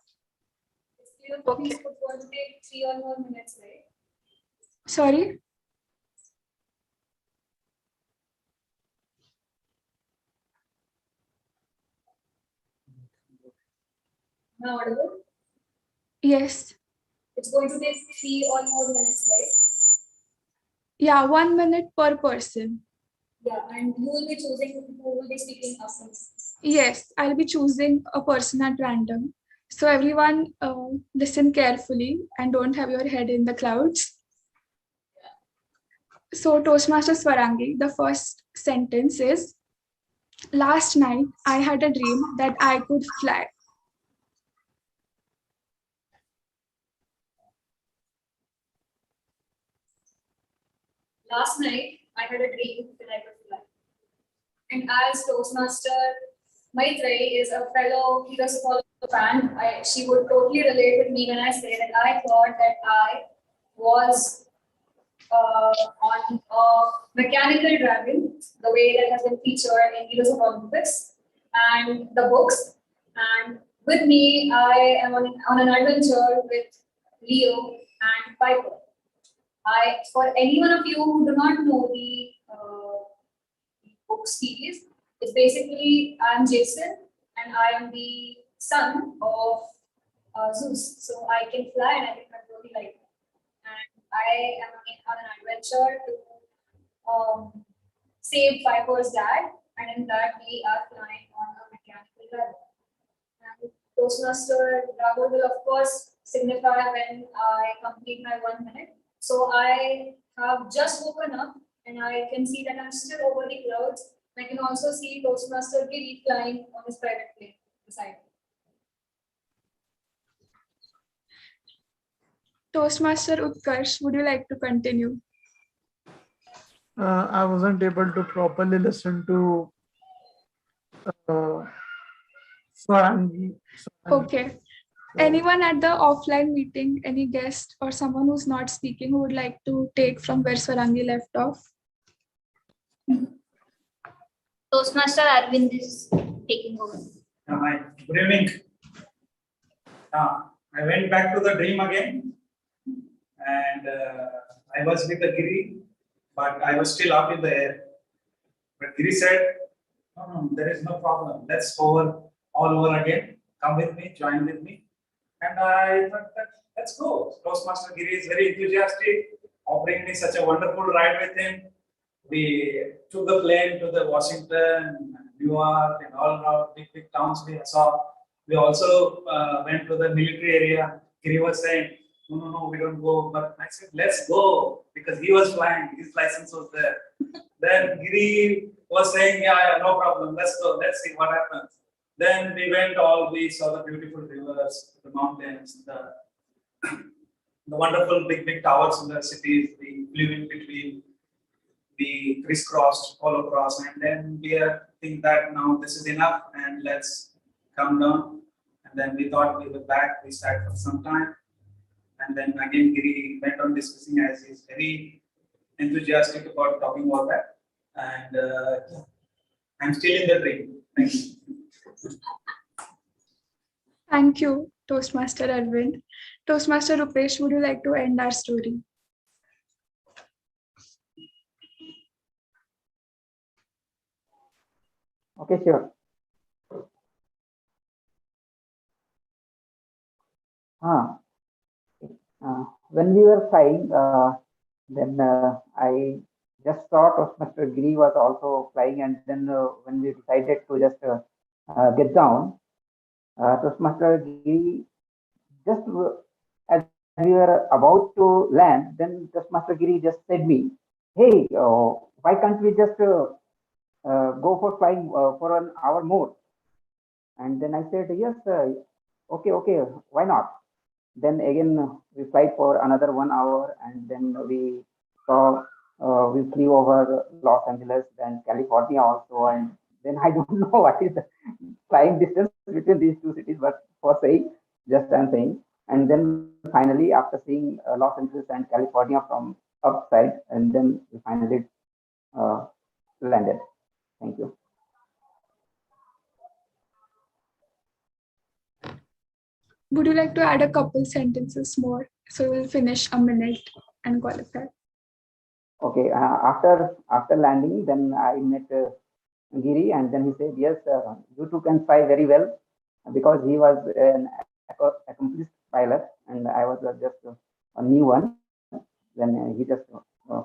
It's going to take 3 or more minutes, right? Sorry? Now audible? Yes. It's going to take 3 or more minutes, right? Yeah, 1 minute per person. Yeah, and you will be choosing who will be speaking after. Yes, I'll be choosing a person at random. So everyone listen carefully and don't have your head in the clouds. So Toastmaster Swarangi, the first sentence is, last night I had a dream that I could fly. Last night, I had a dream that I could fly. And as Toastmaster Maitreyi is a fellow Heroes of All fan, she would totally relate with me when I say that I thought that I was on a mechanical dragon, the way that has been featured in Heroes of Olympus and the books. And with me, I am on an adventure with Leo and Piper. For any one of you who do not know the book series, it's basically I'm Jason and I am the son of Zeus. So I can fly and I can control the lightning. And I am on an adventure to save Piper's dad, and in that we are flying on a mechanical dragon. And Toastmaster Dragon will of course signify when I complete my 1 minute. So I have just woken up and I can see that I'm still over the clouds. I can also see Toastmaster Giri flying on his private plane beside me. Toastmaster Utkarsh, would you like to continue? I wasn't able to properly listen to Swarangi. Okay. Anyone at the offline meeting, any guest or someone who's not speaking who would like to take from where Swarangi left off? Toastmaster Arvind is taking over. Hi, good evening. I went back to the dream again, and I was with the Giri, but I was still up in the air. But Giri said, no, there is no problem. Let's all over again. Come with me, join with me. And I thought that let's go. Toastmaster Giri is very enthusiastic, offering me such a wonderful ride with him. We took the plane to the Washington, New York, and all around big towns we saw. We also went to the military area. Giri was saying, no, we don't go. But I said, let's go, because he was flying. His license was there. Then Giri was saying, yeah, no problem. Let's go. Let's see what happens. Then we we saw the beautiful rivers, the mountains, the wonderful big towers in the cities. We flew in between. We crisscrossed all across, and then we think that now this is enough and let's come down. And then we thought we were back, we sat for some time, and then again Giri went on discussing as he's very enthusiastic about talking about that. And I'm still in the dream. Thank you. Thank you, Toastmaster Arvind. Toastmaster Rupesh, would you like to end our story? Okay, sure. Ah, when we were flying, then I just thought Mr. Giri was also flying, and then when we decided to just get down, Toastmaster Giri just as we were about to land, then Toastmaster Giri just said me, "Hey, why can't we just go for flying for an hour more?" And then I said, "Yes, okay, okay, why not?" Then again, we flight for another 1 hour, and then saw, we flew over Los Angeles, then California also, and then I don't know what is the flying distance between these two cities, but for saying, just I'm saying. And then finally, after seeing Los Angeles and California from upside, and then we finally uh, landed. Thank you. Would you like to add a couple sentences more? So we'll finish a minute and qualify. Okay, after landing, then I met Giri, and then he said, "Yes, you two can fly very well," because he was an accomplished pilot, and I was just a new one. Then he just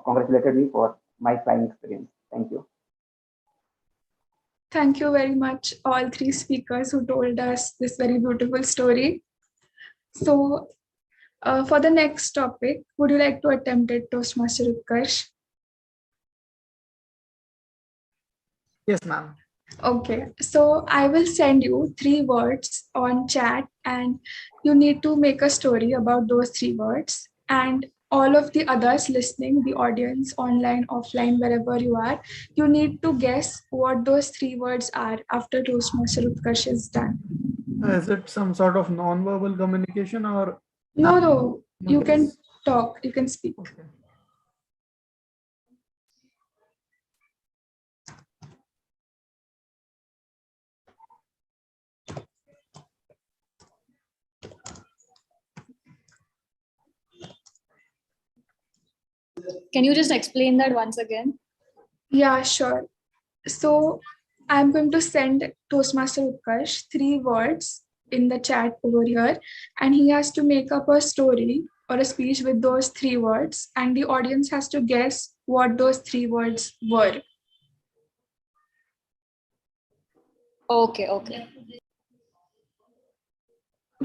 congratulated me for my flying experience. Thank you. Thank you very much, all three speakers who told us this very beautiful story. So for the next topic, would you like to attempt it, Toastmaster Utkarsh? Yes, ma'am. Okay, so I will send you 3 words on chat, and you need to make a story about those 3 words. And all of the others listening, the audience, online, offline, wherever you are, you need to guess what those 3 words are after Toastmaster Utkarsh is done. Is it some sort of non-verbal communication or? No, you can talk, you can speak. Okay. Can you just explain that once again? Yeah, sure. So I'm going to send Toastmaster Utkarsh 3 words in the chat over here, and he has to make up a story or a speech with those 3 words, and the audience has to guess what those 3 words were. Okay, okay.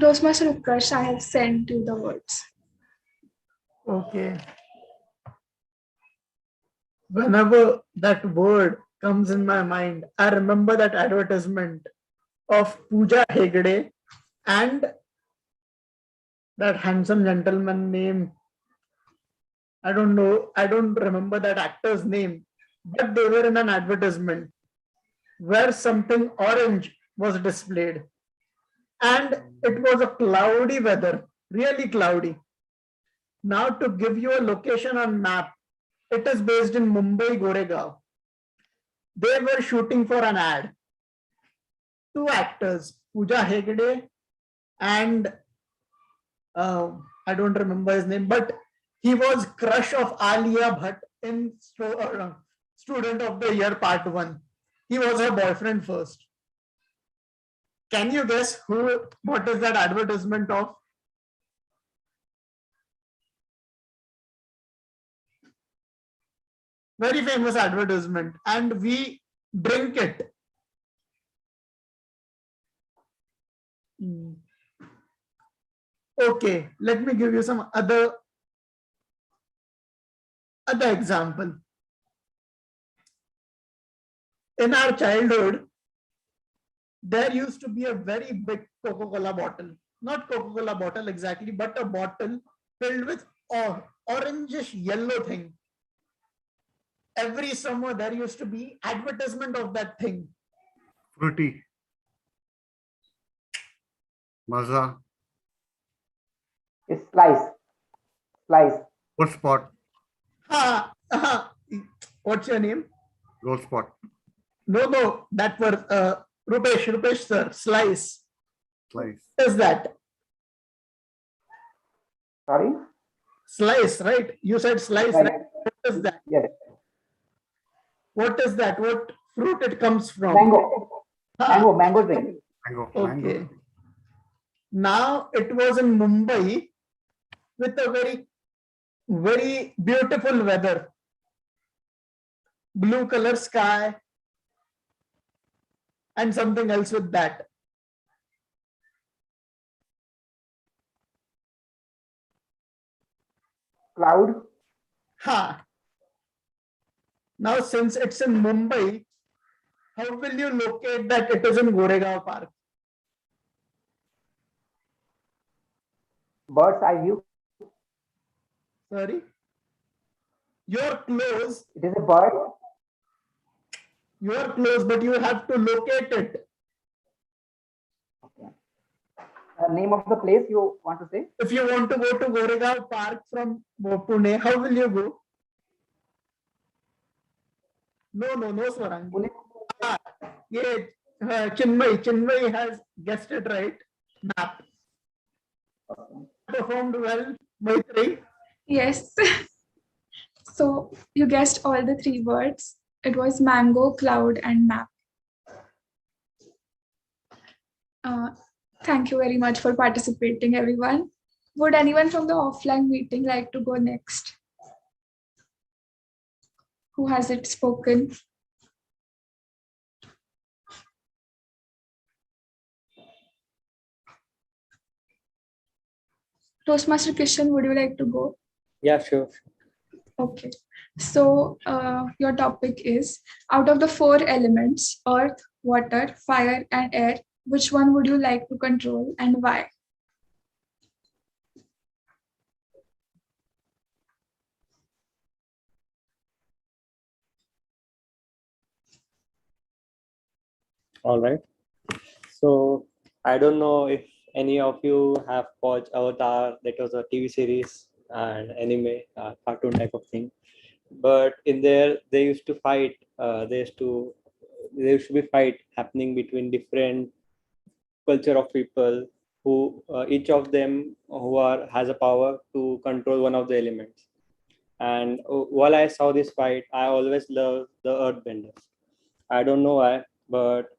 Toastmaster Utkarsh, I have sent you the words. Okay. Whenever that word comes in my mind, I remember that advertisement of Pooja Hegde and that handsome gentleman name. I don't know. I don't remember that actor's name, but they were in an advertisement where something orange was displayed, and it was a cloudy weather, really cloudy. Now, to give you a location on map, it is based in Mumbai, Goregaon. They were shooting for an ad. 2 actors, Pooja Hegde and I don't remember his name, but he was crush of Alia Bhatt in Student of the Year Part 1. He was her boyfriend first. Can you guess what is that advertisement of? Very famous advertisement, and we drink it. Okay, let me give you some other example. In our childhood, there used to be a very big Coca-Cola bottle. Not Coca-Cola bottle exactly, but a bottle filled with orangish yellow thing. Every summer there used to be advertisement of that thing. Fruity. Maza. It's slice. Gold spot. What's your name? Gold spot. No, that was Rupesh sir. Slice. Slice. What is that? Sorry? Slice, right? You said slice, right? What is that? Yes. What is that? What fruit it comes from? Mango. Mango drink. Okay. Now it was in Mumbai with a very, very beautiful weather. Blue color sky and something else with that. Cloud. Ha. Now since it's in Mumbai, how will you locate that it is in Goregaon Park? Bird's eye view. Sorry? You're close. It is a bird. You are close, but you have to locate it. Okay. Name of the place you want to say? If you want to go to Goregaon Park from Pune, how will you go? No, Swarang. Pune. Yeah, Chinmay has guessed it right. Map. Performed well, Maitri. Yes. So you guessed all the three words. It was mango, cloud, and map. Thank you very much for participating, everyone. Would anyone from the offline meeting like to go next? Who hasn't spoken? Toastmaster Kishan, would you like to go? Yeah, sure. Okay. So your topic is, out of the 4 elements, earth, water, fire, and air, which one would you like to control and why? All right. So I don't know if any of you have watched Avatar. That was a TV series and anime, cartoon type of thing. But in there, they used to fight. There used to be fight happening between different culture of people who each of them has a power to control one of the elements. And while I saw this fight, I always loved the earthbenders. I don't know why, but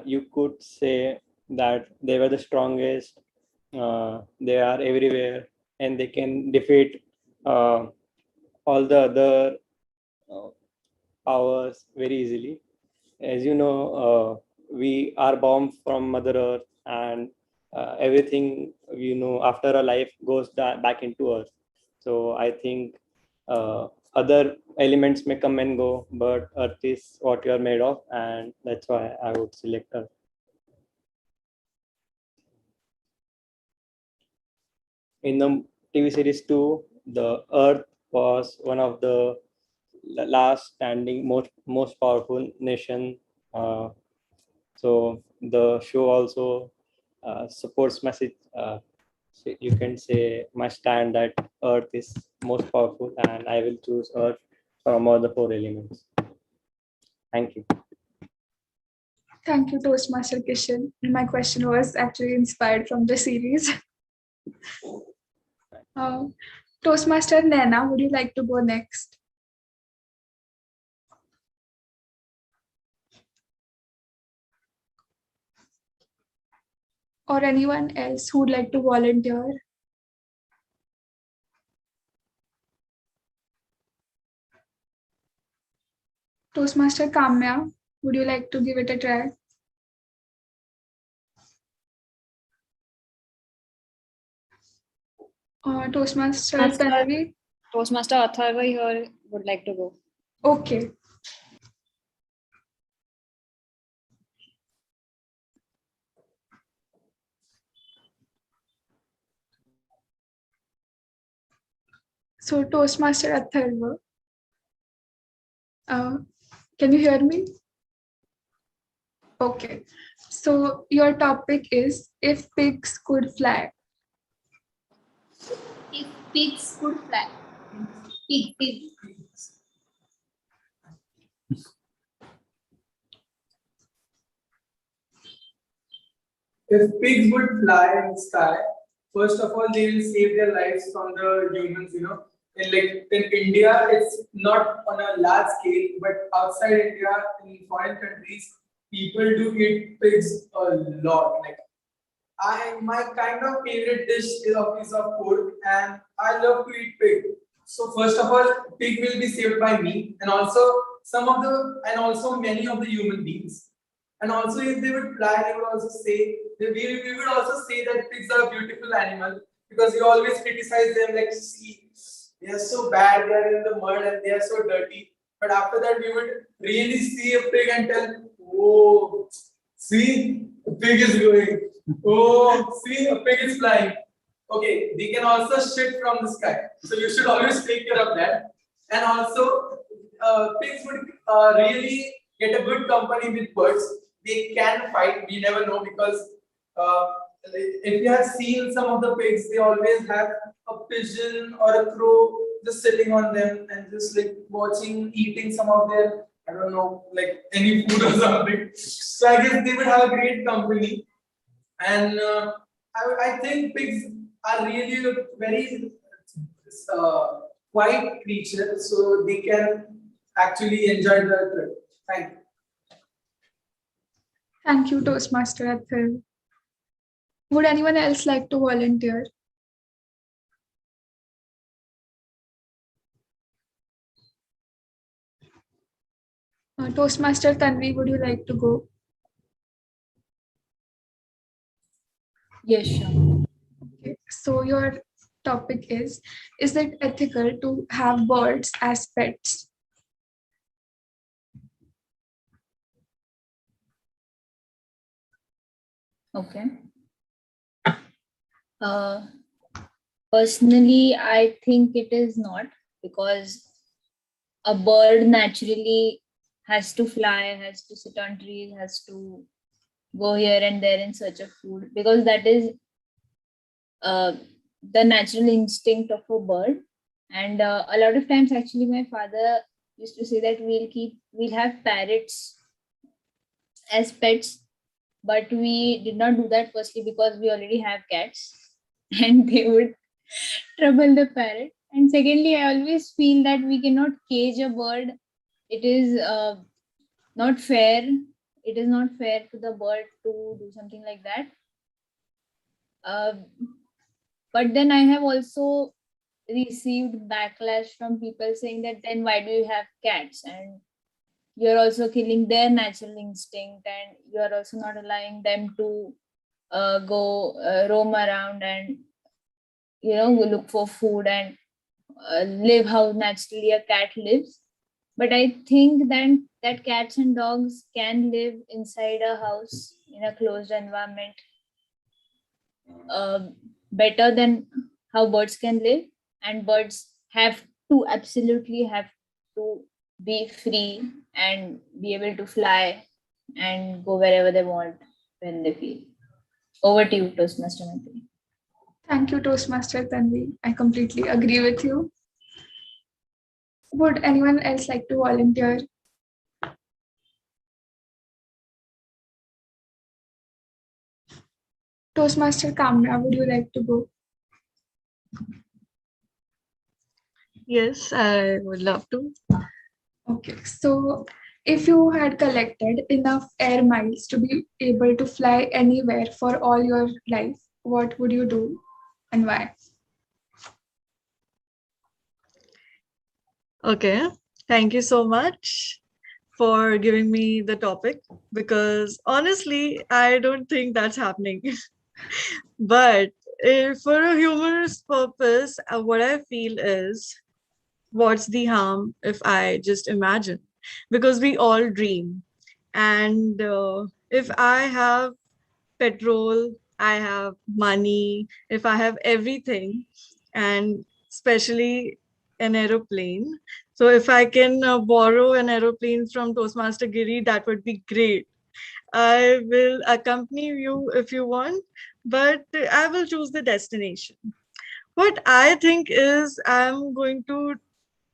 you could say that they were the strongest. They are everywhere, and they can defeat all the other powers very easily. As you know, we are born from Mother Earth, and everything after a life goes back into Earth. So I think other elements may come and go, but Earth is what you are made of, and that's why I would select Earth. In the TV series 2, the Earth was one of the last standing, most powerful nation. So the show also supports message. So you can say my stand that Earth is most powerful, and I will choose Earth from all the 4 elements. Thank you. Thank you, Toastmaster Kishan. My question was actually inspired from the series. Toastmaster Naina, would you like to go next? Or anyone else who would like to volunteer? Toastmaster Kamya, would you like to give it a try? Toastmaster Tanvi? Toastmaster Atharva here would like to go. Okay. So Toastmaster Atharva, can you hear me? Okay. So your topic is, if pigs could fly. If pigs could fly. Pig. If pigs would fly in the sky, first of all, they will save their lives from the humans, in India, it's not on a large scale, but outside India, in foreign countries, people do eat pigs a lot. Like my kind of favorite dish is a piece of pork, and I love to eat pig. So first of all, pig will be saved by me, and also and also many of the human beings. And also, if they would fly, they would also say we would also say that pigs are a beautiful animal because we always criticize them like, see, they are so bad, they are in the mud and they are so dirty. But after that, we would really see a pig and tell, oh, see, a pig is going. Oh, see, a pig is flying. Okay, they can also shit from the sky. So you should always take care of that. And also, pigs would really get a good company with birds. They can fight. We never know because if you have seen some of the pigs, they always have a pigeon or a crow just sitting on them and just like watching, eating some of their, I don't know, like any food or something. So I guess they would have a great company. And I think pigs are really a very quiet creature, so they can actually enjoy the trip. Thank you. Thank you, Toastmaster Athil. Would anyone else like to volunteer? Toastmaster Tanvi, would you like to go? Yes, sure. Okay. So your topic is it ethical to have birds as pets? Okay. Personally, I think it is not, because a bird naturally has to fly, has to sit on trees, has to go here and there in search of food, because that is the natural instinct of a bird. And a lot of times, actually, my father used to say that we'll have parrots as pets, but we did not do that, firstly because we already have cats and they would trouble the parrot, and secondly, I always feel that we cannot cage a bird. It is not fair. It is not fair to the bird to do something like that. But then I have also received backlash from people saying that then why do you have cats, and you're also killing their natural instinct, and you're also not allowing them to go roam around and look for food and live how naturally a cat lives. But I think that cats and dogs can live inside a house in a closed environment better than how birds can live. And birds absolutely have to be free and be able to fly and go wherever they want when they feel. Over to you, Toastmaster Mantri. Thank you, Toastmaster Tanvi. I completely agree with you. Would anyone else like to volunteer? Toastmaster Kamya, would you like to go? Yes, I would love to. Okay, so if you had collected enough air miles to be able to fly anywhere for all your life, what would you do and why? Okay, thank you so much for giving me the topic, because honestly, I don't think that's happening. But for a humorous purpose, what I feel is, what's the harm if I just imagine? Because we all dream. And if I have petrol, I have money, if I have everything, and especially an aeroplane. So if I can borrow an aeroplane from Toastmaster Giri, that would be great. I will accompany you if you want, but I will choose the destination. What I think is, I'm going to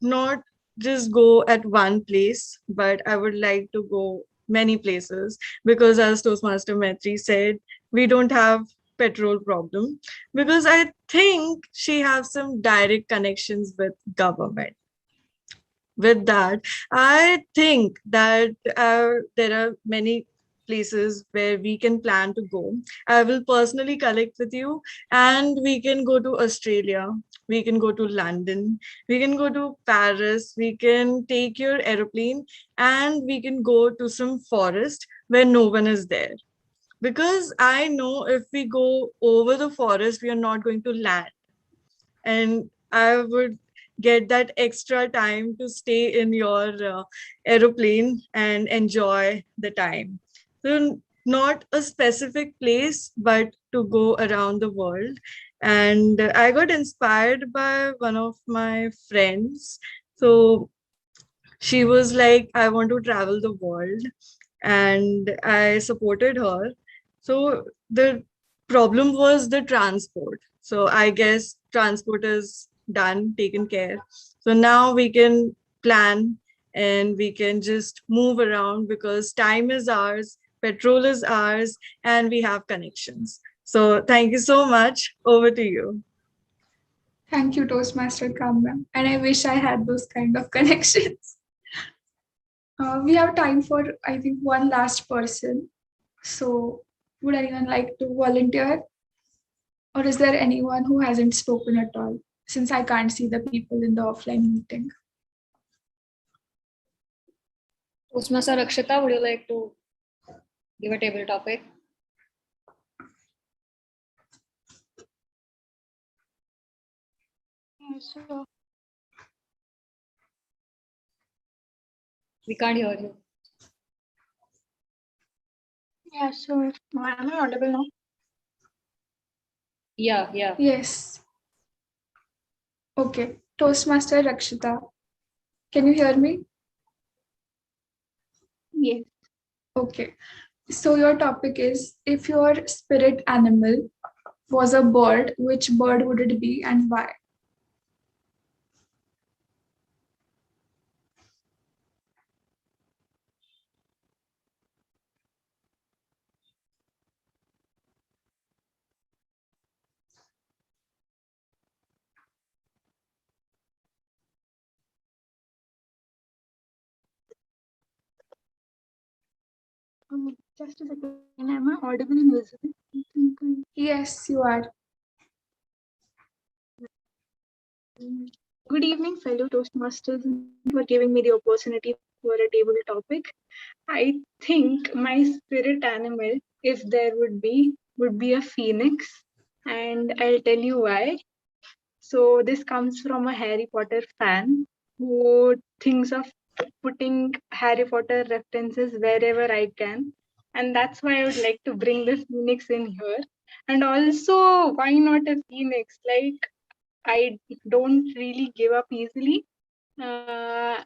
not just go at one place, but I would like to go many places, because as Toastmaster Maitri said, we don't have petrol problem, because I think she has some direct connections with government. With that, I think that there are many places where we can plan to go. I will personally connect with you, and we can go to Australia, we can go to London, we can go to Paris, we can take your aeroplane, and we can go to some forest where no one is there. Because I know if we go over the forest, we are not going to land. And I would get that extra time to stay in your aeroplane and enjoy the time. So, not a specific place, but to go around the world. And I got inspired by one of my friends. So, she was like, I want to travel the world, and I supported her. So the problem was the transport. So I guess transport is done, taken care. So now we can plan and we can just move around because time is ours, petrol is ours, and we have connections. So thank you so much. Over to you. Thank you, Toastmaster Kamya. And I wish I had those kind of connections. We have time for, I think, one last person. So, would anyone like to volunteer? Or is there anyone who hasn't spoken at all? Since I can't see the people in the offline meeting. Toastmaster Rakshita, would you like to give a table topic? Sure. We can't hear you. Yeah, sure. Am I audible now? Yeah. Yes. Okay. Toastmaster Rakshita, can you hear me? Yes. Okay. So your topic is, if your spirit animal was a bird, which bird would it be and why? Just a second. Am I audible and visible? Yes, you are. Good evening, fellow Toastmasters, for giving me the opportunity for a table topic. I think my spirit animal, if there would be a phoenix, and I'll tell you why. So this comes from a Harry Potter fan who thinks of putting Harry Potter references wherever I can. And that's why I would like to bring the phoenix in here. And also, why not a phoenix? Like, I don't really give up easily. And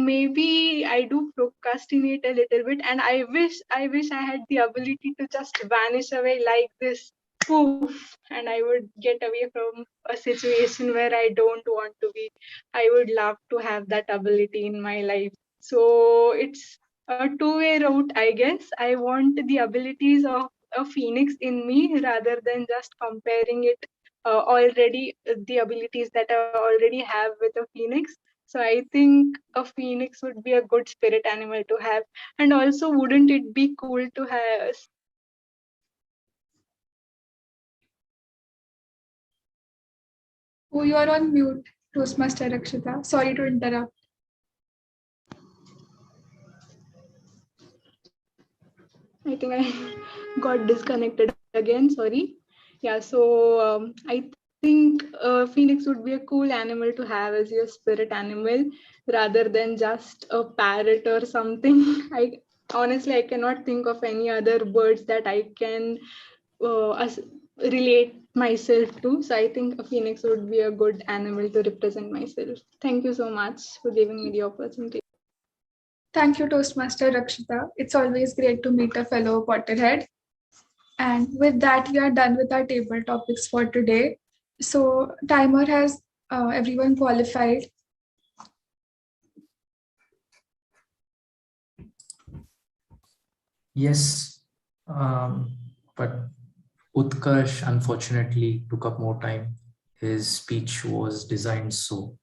maybe I do procrastinate a little bit. And I wish I had the ability to just vanish away like this. Poof, and I would get away from a situation where I don't want to be. I would love to have that ability in my life. So it's a two-way route, I guess. I want the abilities of a phoenix in me rather than just comparing it the abilities that I already have with a phoenix. So I think a phoenix would be a good spirit animal to have. And also, wouldn't it be cool to have? Oh, you are on mute, Toastmaster Rakshita. Sorry to interrupt. I think I got disconnected again. Sorry. Yeah. So I think phoenix would be a cool animal to have as your spirit animal rather than just a parrot or something. I cannot think of any other birds that I can relate myself to. So I think a phoenix would be a good animal to represent myself. Thank you so much for giving me the opportunity. Thank you, Toastmaster Rakshita. It's always great to meet a fellow Potterhead. And with that, we are done with our table topics for today. So timer has everyone qualified. Yes, but Utkarsh unfortunately took up more time. His speech was designed so.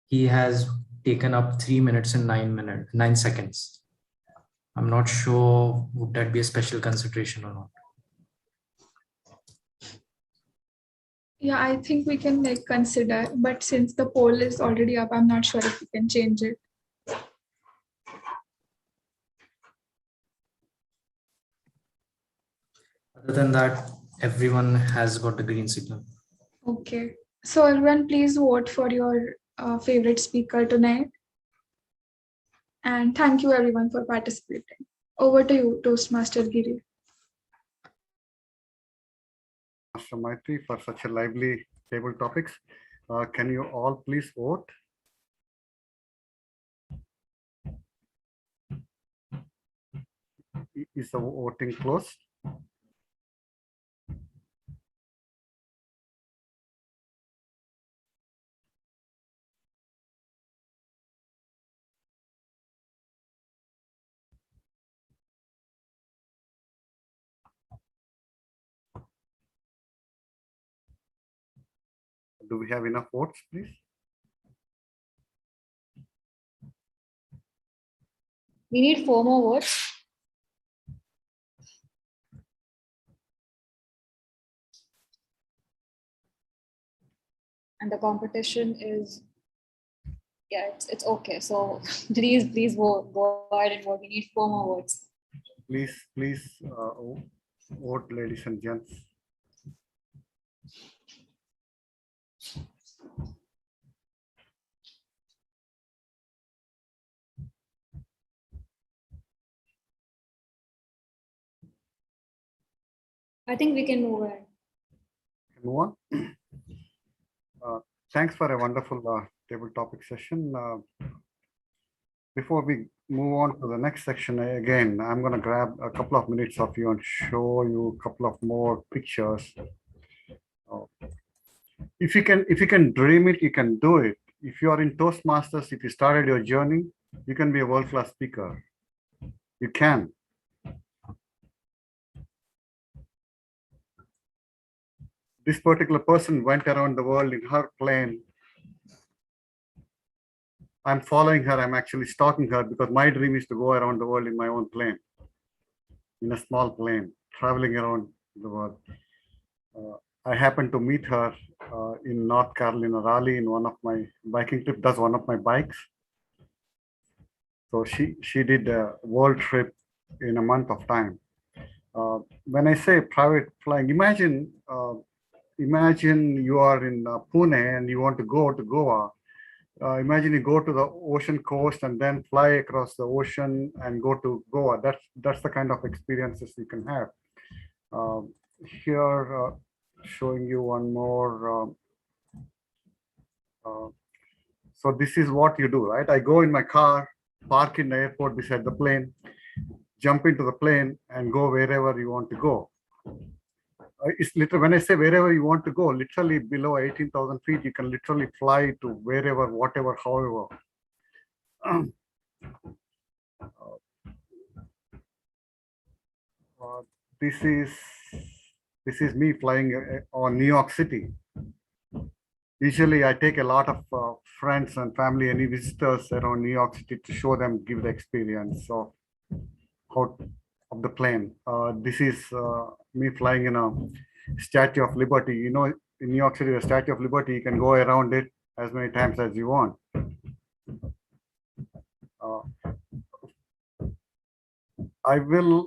He has taken up 3 minutes and 9 seconds. I'm not sure would that be a special consideration or not. Yeah, I think we can like consider, but since the poll is already up, I'm not sure if we can change it. Other than that, everyone has got the green signal. Okay. So everyone, please vote for your favorite speaker tonight. And thank you everyone for participating. Over to you, Toastmaster Giri. Master Maitri for such a lively table topics. Can you all please vote? Is the voting closed? Do we have enough votes, please? We need 4 more votes. And the competition is, yeah, it's okay. So please go ahead and vote. We need 4 more votes. Please, vote, ladies and gents. I think we can move ahead. Move on. Thanks for a wonderful table topic session. Before we move on to the next section, again, I'm going to grab a couple of minutes of you and show you a couple of more pictures. If you can dream it, you can do it. If you are in Toastmasters, if you started your journey, you can be a world-class speaker. You can. This particular person went around the world in her plane. I'm following her. I'm actually stalking her because my dream is to go around the world in my own plane, in a small plane, traveling around the world. I happened to meet her in North Carolina, Raleigh, in one of my biking trips. That's one of my bikes. So she did a world trip in a month of time. When I say private flying, imagine you are in Pune and you want to go to Goa. Imagine you go to the ocean coast and then fly across the ocean and go to Goa. That's the kind of experiences you can have. Here, showing you one more. So this is what you do, right? I go in my car, park in the airport beside the plane, jump into the plane and go wherever you want to go. It's literally, when I say wherever you want to go, literally below 18,000 feet, you can literally fly to wherever, whatever, however. This is me flying on New York City. Usually I take a lot of friends and family, any visitors around New York City to show them, give the experience of the plane. This is me flying in a Statue of Liberty. You know, in New York City, the Statue of Liberty, you can go around it as many times as you want. I will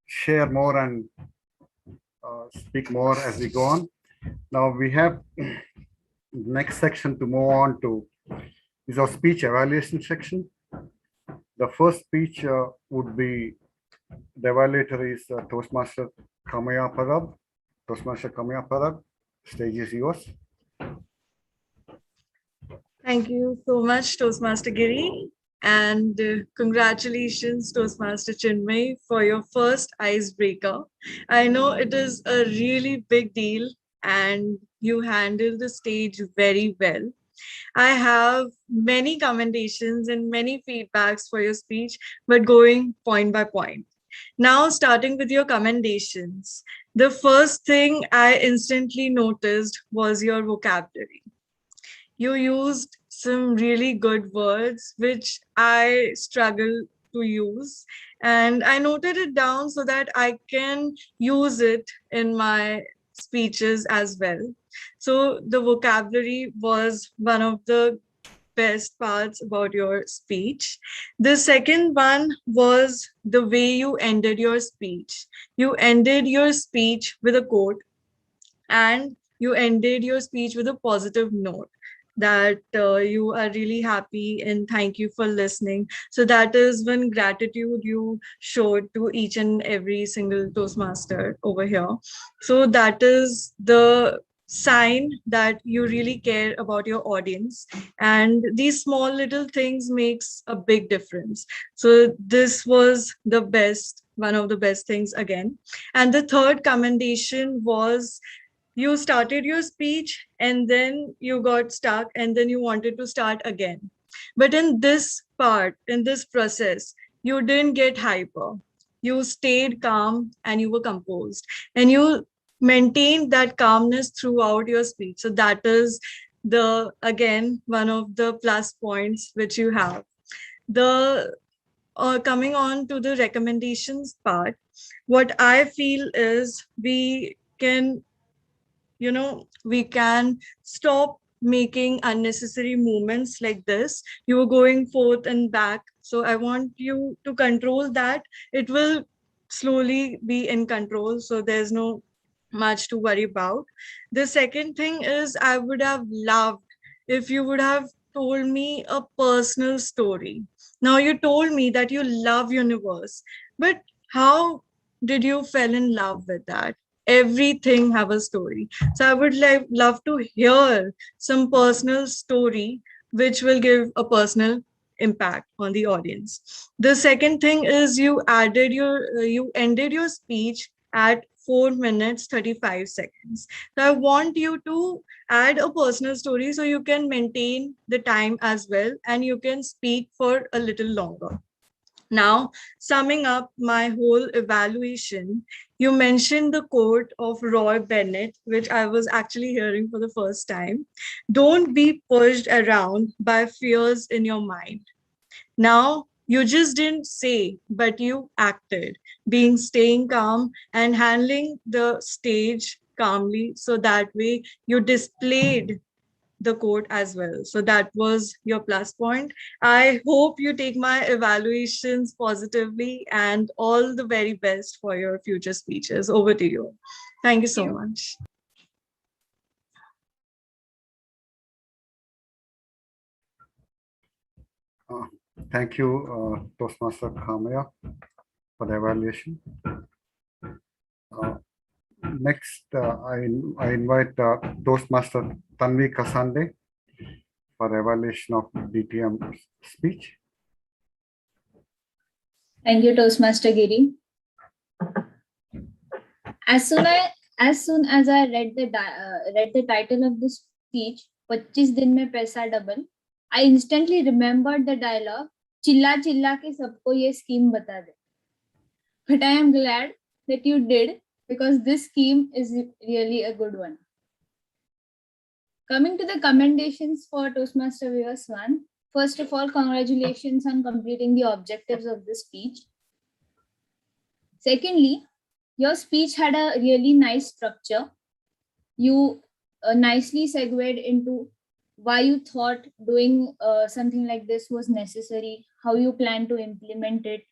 share more and speak more as we go on. Now we have next section to move on to is our speech evaluation section. The first speech would be the evaluator is Toastmaster Kamaya Parab. Toastmaster Kamaya Parab, stage is yours. Thank you so much, Toastmaster Giri. And congratulations, Toastmaster Chinmay, for your first icebreaker. I know it is a really big deal and you handled the stage very well. I have many commendations and many feedbacks for your speech, but going point by point. Now, starting with your commendations, the first thing I instantly noticed was your vocabulary. You used some really good words, which I struggle to use. And I noted it down so that I can use it in my speeches as well. So the vocabulary was one of the best parts about your speech. The second one was the way you ended your speech. You ended your speech with a quote, and you ended your speech with a positive note that you are really happy and thank you for listening. So that is when gratitude you showed to each and every single Toastmaster over here. So that is the sign that you really care about your audience, and these small little things makes a big difference. So this was the best, one of the best things again. And the third commendation was you started your speech and then you got stuck and then you wanted to start again. But in this part, in this process, you didn't get hyper. You stayed calm and you were composed, and you maintained that calmness throughout your speech. So that is the, again, one of the plus points which you have. The coming on to the recommendations part, what I feel is we can, we can stop making unnecessary movements like this. You were going forth and back. So I want you to control that. It will slowly be in control. So there's no much to worry about. The second thing is I would have loved if you would have told me a personal story. Now you told me that you love universe, but how did you fell in love with that? Everything have a story. So I would love to hear some personal story which will give a personal impact on the audience. The second thing is you ended your speech at 4 minutes 35 seconds. So I want you to add a personal story so you can maintain the time as well and you can speak for a little longer. Now, summing up my whole evaluation, you mentioned the quote of Roy Bennett, which I was actually hearing for the first time. Don't be pushed around by fears in your mind. Now, you just didn't say, but you acted, being staying calm and handling the stage calmly. So that way you displayed the quote as well. So that was your plus point. I hope you take my evaluations positively, and all the very best for your future speeches. Over to you. Thank you so much. Thank you, Toastmaster Kamaya, for the evaluation. Next, I invite Toastmaster Tanvi Kasande for the evaluation of DTM speech. Thank you, Toastmaster Giri. As soon as I read the title of the speech, 25 दिन में पैसा double, I instantly remembered the dialogue, चिल्ला चिल्ला के सबको ये scheme बता दे. But I am glad that you did, because this scheme is really a good one. Coming to the commendations for Toastmaster Viewers 1, first of all, congratulations on completing the objectives of the speech. Secondly, your speech had a really nice structure. You nicely segued into why you thought doing something like this was necessary, how you plan to implement it,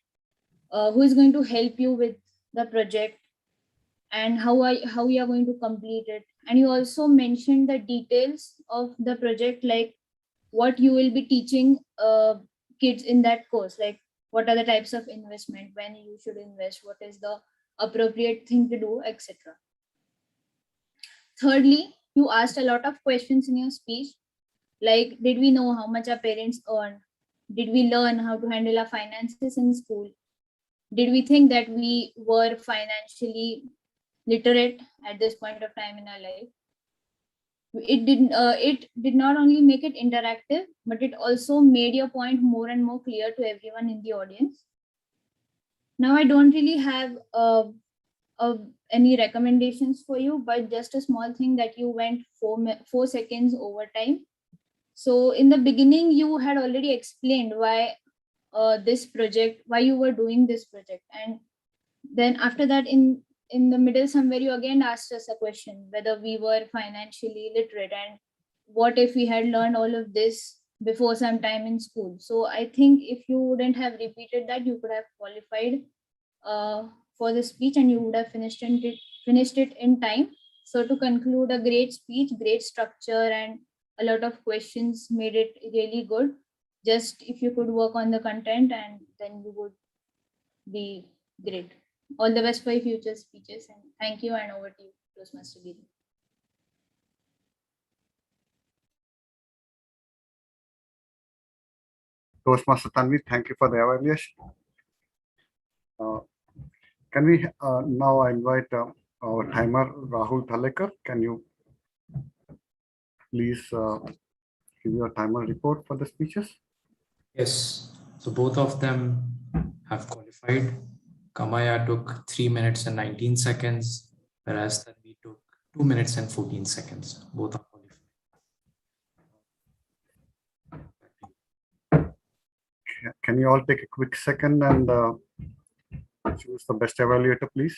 who is going to help you with the project, and how you are going to complete it. And you also mentioned the details of the project, like what you will be teaching kids in that course, like what are the types of investment, when you should invest, what is the appropriate thing to do, etc. Thirdly, you asked a lot of questions in your speech, like did we know how much our parents earn? Did we learn how to handle our finances in school? Did we think that we were financially literate at this point of time in our life? It did not only make it interactive, but it also made your point more and more clear to everyone in the audience. Now I don't really have any recommendations for you, but just a small thing that you went 4 seconds over time. So in the beginning, you had already explained why why you were doing this project, and then after that, in the middle somewhere, you again asked us a question whether we were financially literate, and what if we had learned all of this before some time in school. So I think if you wouldn't have repeated that, you could have qualified for the speech, and you would have finished it in time. So to conclude, a great speech, great structure, and a lot of questions made it really good. Just if you could work on the content, and then you would be great. All the best for your future speeches, and thank you, and over to you, Toastmaster Giri. Toastmaster Tanvi, thank you for the evaluation. Can we now invite our timer, Rahul Thalekar? Can you please give your timer report for the speeches? Yes, so both of them have qualified. Kamaya took 3 minutes and 19 seconds, whereas Tanvi took 2 minutes and 14 seconds. Both are qualified. Can you all take a quick second and choose the best evaluator, please?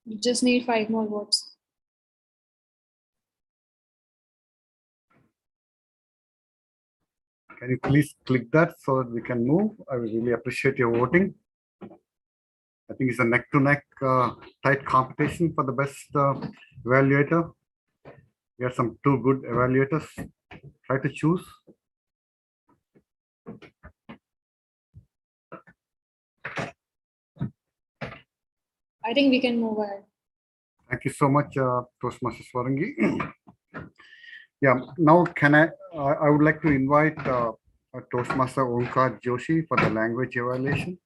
You just need 5 more votes. Can you please click that so that we can move? I will really appreciate your voting. I think it's a neck-to-neck tight competition for the best evaluator. We have some 2 good evaluators. Try to choose. I think we can move ahead. Thank you so much, Toastmaster Swarangi. Yeah, now I would like to invite Toastmaster Onkar Joshi for the language evaluation.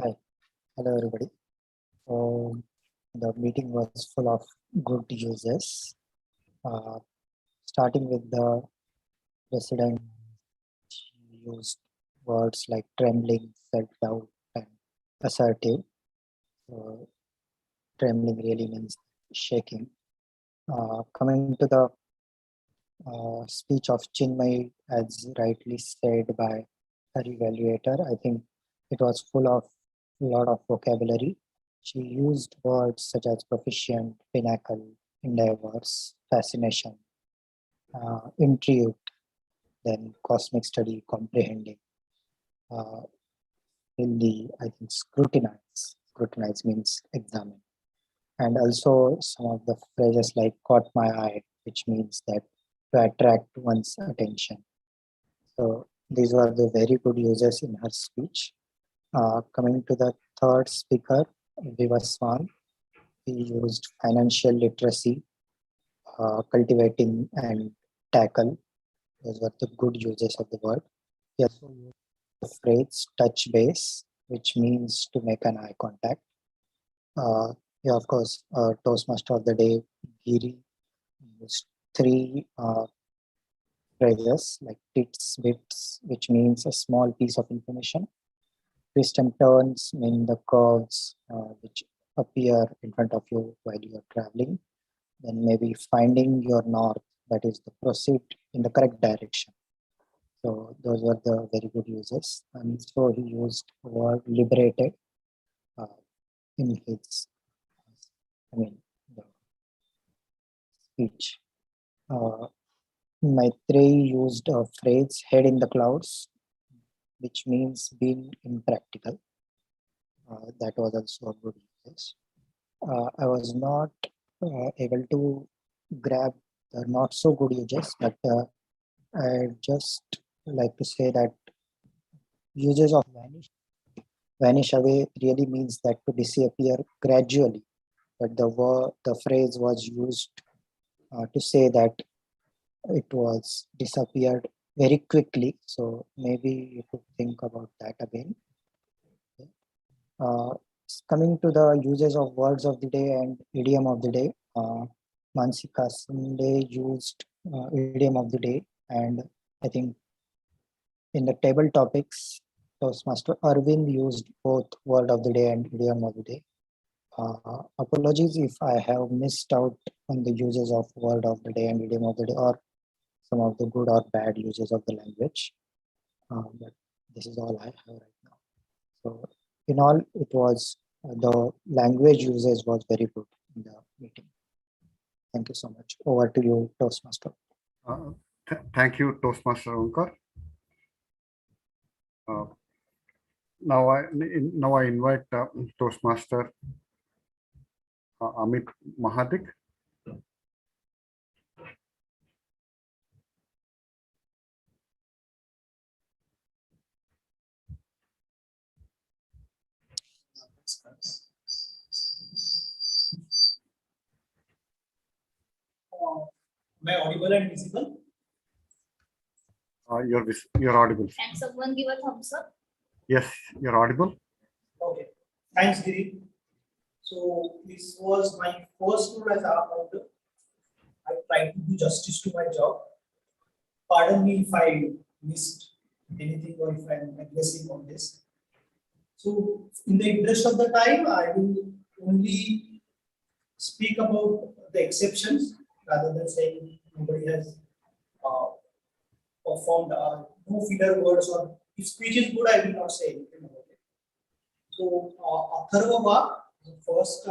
Hi, hello everybody. The meeting was full of good users. Starting with the president, used words like trembling, self-doubt, and assertive. Trembling really means shaking. Coming to the speech of Chinmay, as rightly said by her evaluator, I think it was full of a lot of vocabulary. She used words such as proficient, pinnacle, endeavors, fascination, intrigue, then cosmic study, comprehending. In the, I think, scrutinize. Scrutinize means examine. And also some of the phrases like caught my eye, which means that to attract one's attention. So these were the very good uses in her speech. Coming to the third speaker, Vivaswan, he used financial literacy, cultivating and tackle. Those were the good uses of the word. He also used the phrase touch base, which means to make an eye contact. Yeah, of course, Toastmaster of the day, Giri, used 3 phrases like tits, bits, which means a small piece of information. Twists and turns mean the curves which appear in front of you while you are traveling. Then maybe finding your north, that is the proceed in the correct direction. So those were the very good uses. And so he used the word liberated in his, the speech. Maitreyi used a phrase head in the clouds, which means being impractical. That was also a good use. I was not able to grab the not so good uses, but I just like to say that uses of vanish away really means that to disappear gradually, but the phrase was used to say that it was disappeared very quickly. So maybe you could think about that again. Coming to the uses of words of the day and idiom of the day, Mansika Sunday used idiom of the day, and I think in the table topics, Toastmaster Arvind used both word of the day and idiom of the day. Apologies if I have missed out on the uses of word of the day and idiom of the day, or some of the good or bad uses of the language. But this is all I have right now. So in all, it was the language usage was very good in the meeting. Thank you so much. Over to you, Toastmaster. Thank you, Toastmaster Onkar. Now I invite Toastmaster Amit Mahadik. Am I audible and visible? You're audible. Can someone give a thumbs up? Yes, you're audible. Okay. Thanks, Giri. So this was my first role as a founder. I tried to do justice to my job. Pardon me if I missed anything or if I'm aggressive on this. So in the interest of the time, I will only speak about the exceptions rather than saying nobody has performed no filler words, or if speech is good, I will not say anything about it. So Atharva, the first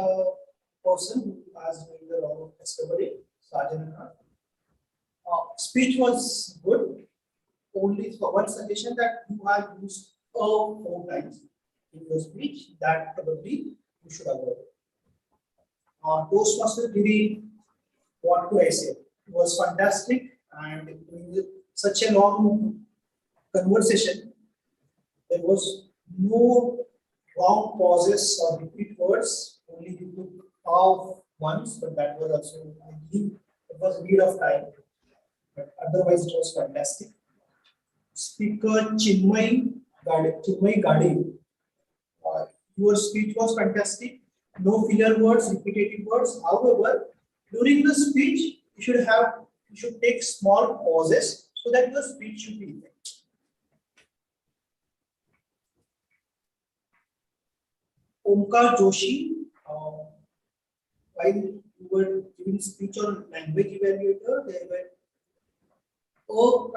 person who has made the role of discovery, Sergeant. Speech was good. Only for one suggestion that you have used 4 times in your speech, that probably you should avoid. Toastmaster Giri, what could I say? It was fantastic, and in such a long conversation, there was no wrong pauses or repeat words. Only you took off once, but that was also, I believe, it was a need of time. But otherwise, it was fantastic. Speaker Chinmay Gade, your speech was fantastic. No filler words, repetitive words. However, during the speech, you should take small pauses so that your speech should be effective. Omkar Joshi, while you were giving speech on language evaluator, there were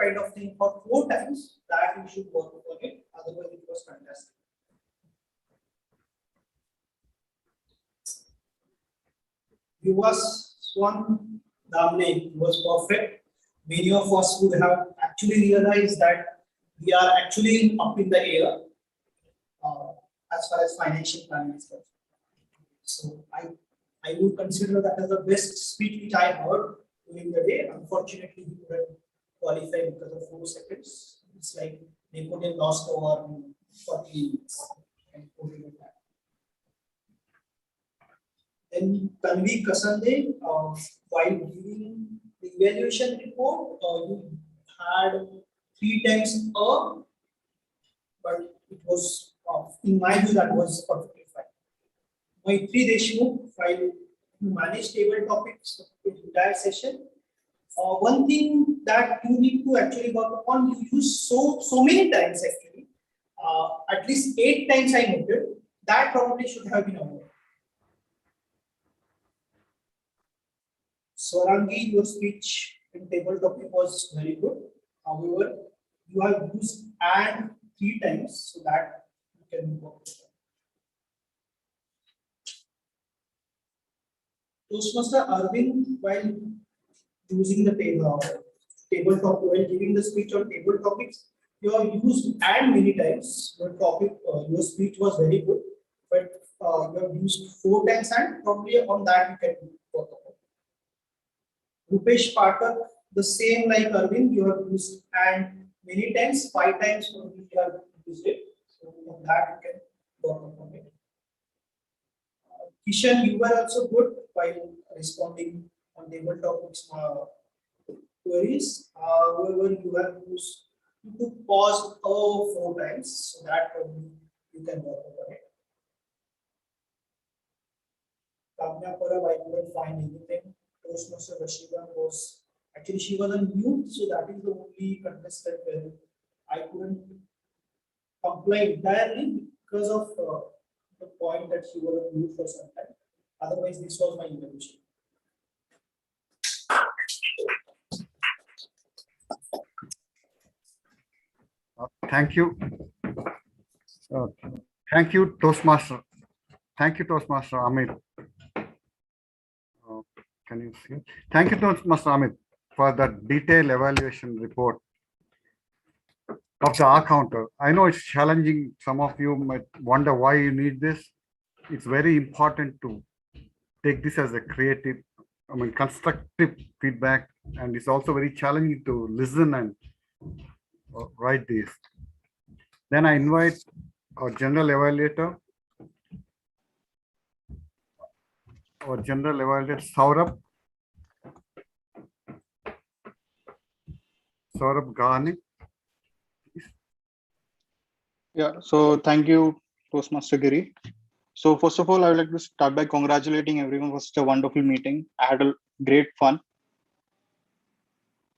kind of thing for 4 times that you should work on it. Otherwise, it was fantastic. Vivas Swan Damne was perfect. Many of us would have actually realized that we are actually up in the air as far as financial planning is concerned. So I would consider that as the best speech which I heard during the day. Unfortunately, he couldn't qualify because of 4 seconds. It's like Napoleon lost over 40 minutes. Then Tanvi Kasande, while giving the evaluation report, you had 3 times but it was, in my view, that was perfectly fine. Maitri Deshmukh, while you manage table topics the entire session, one thing that you need to actually work upon, you use so many times actually, at least 8 times I noted, that probably should have been avoided. Swarangi, your speech in table topic was very good. However, you have used and 3 times so that you can work with that. Toastmaster Arvind, while using the table topic, while giving the speech on table topics, you have used and many times. Your topic, your speech was very good, but you have used 4 times and probably on that you can work upon. Rupesh Pathak, the same like Arvind, you have used and many times, 5 times only you have used it. So on that you can work upon it. Kishan, you were also good while responding on table topics queries. However, you have used you could pause 4 times, so that probably you can work upon it. Kamya Parab, I couldn't find anything. Toastmaster Rashida was actually she was on mute, so that is the only contestant where I couldn't comply entirely because of the point that she was on mute for some time. Otherwise, this was my intervention. Thank you. Thank you, Toastmaster. Thank you, Toastmaster Amit. Can you see? Thank you, Toastmaster Amit, for the detailed evaluation report of the R counter. I know it's challenging. Some of you might wonder why you need this. It's very important to take this as a creative, constructive feedback, and it's also very challenging to listen and write this. Then I invite our general evaluator, Saurabh Ghani. Yeah, so thank you, Toastmaster Giri. So first of all, I would like to start by congratulating everyone for such a wonderful meeting. I had a great fun.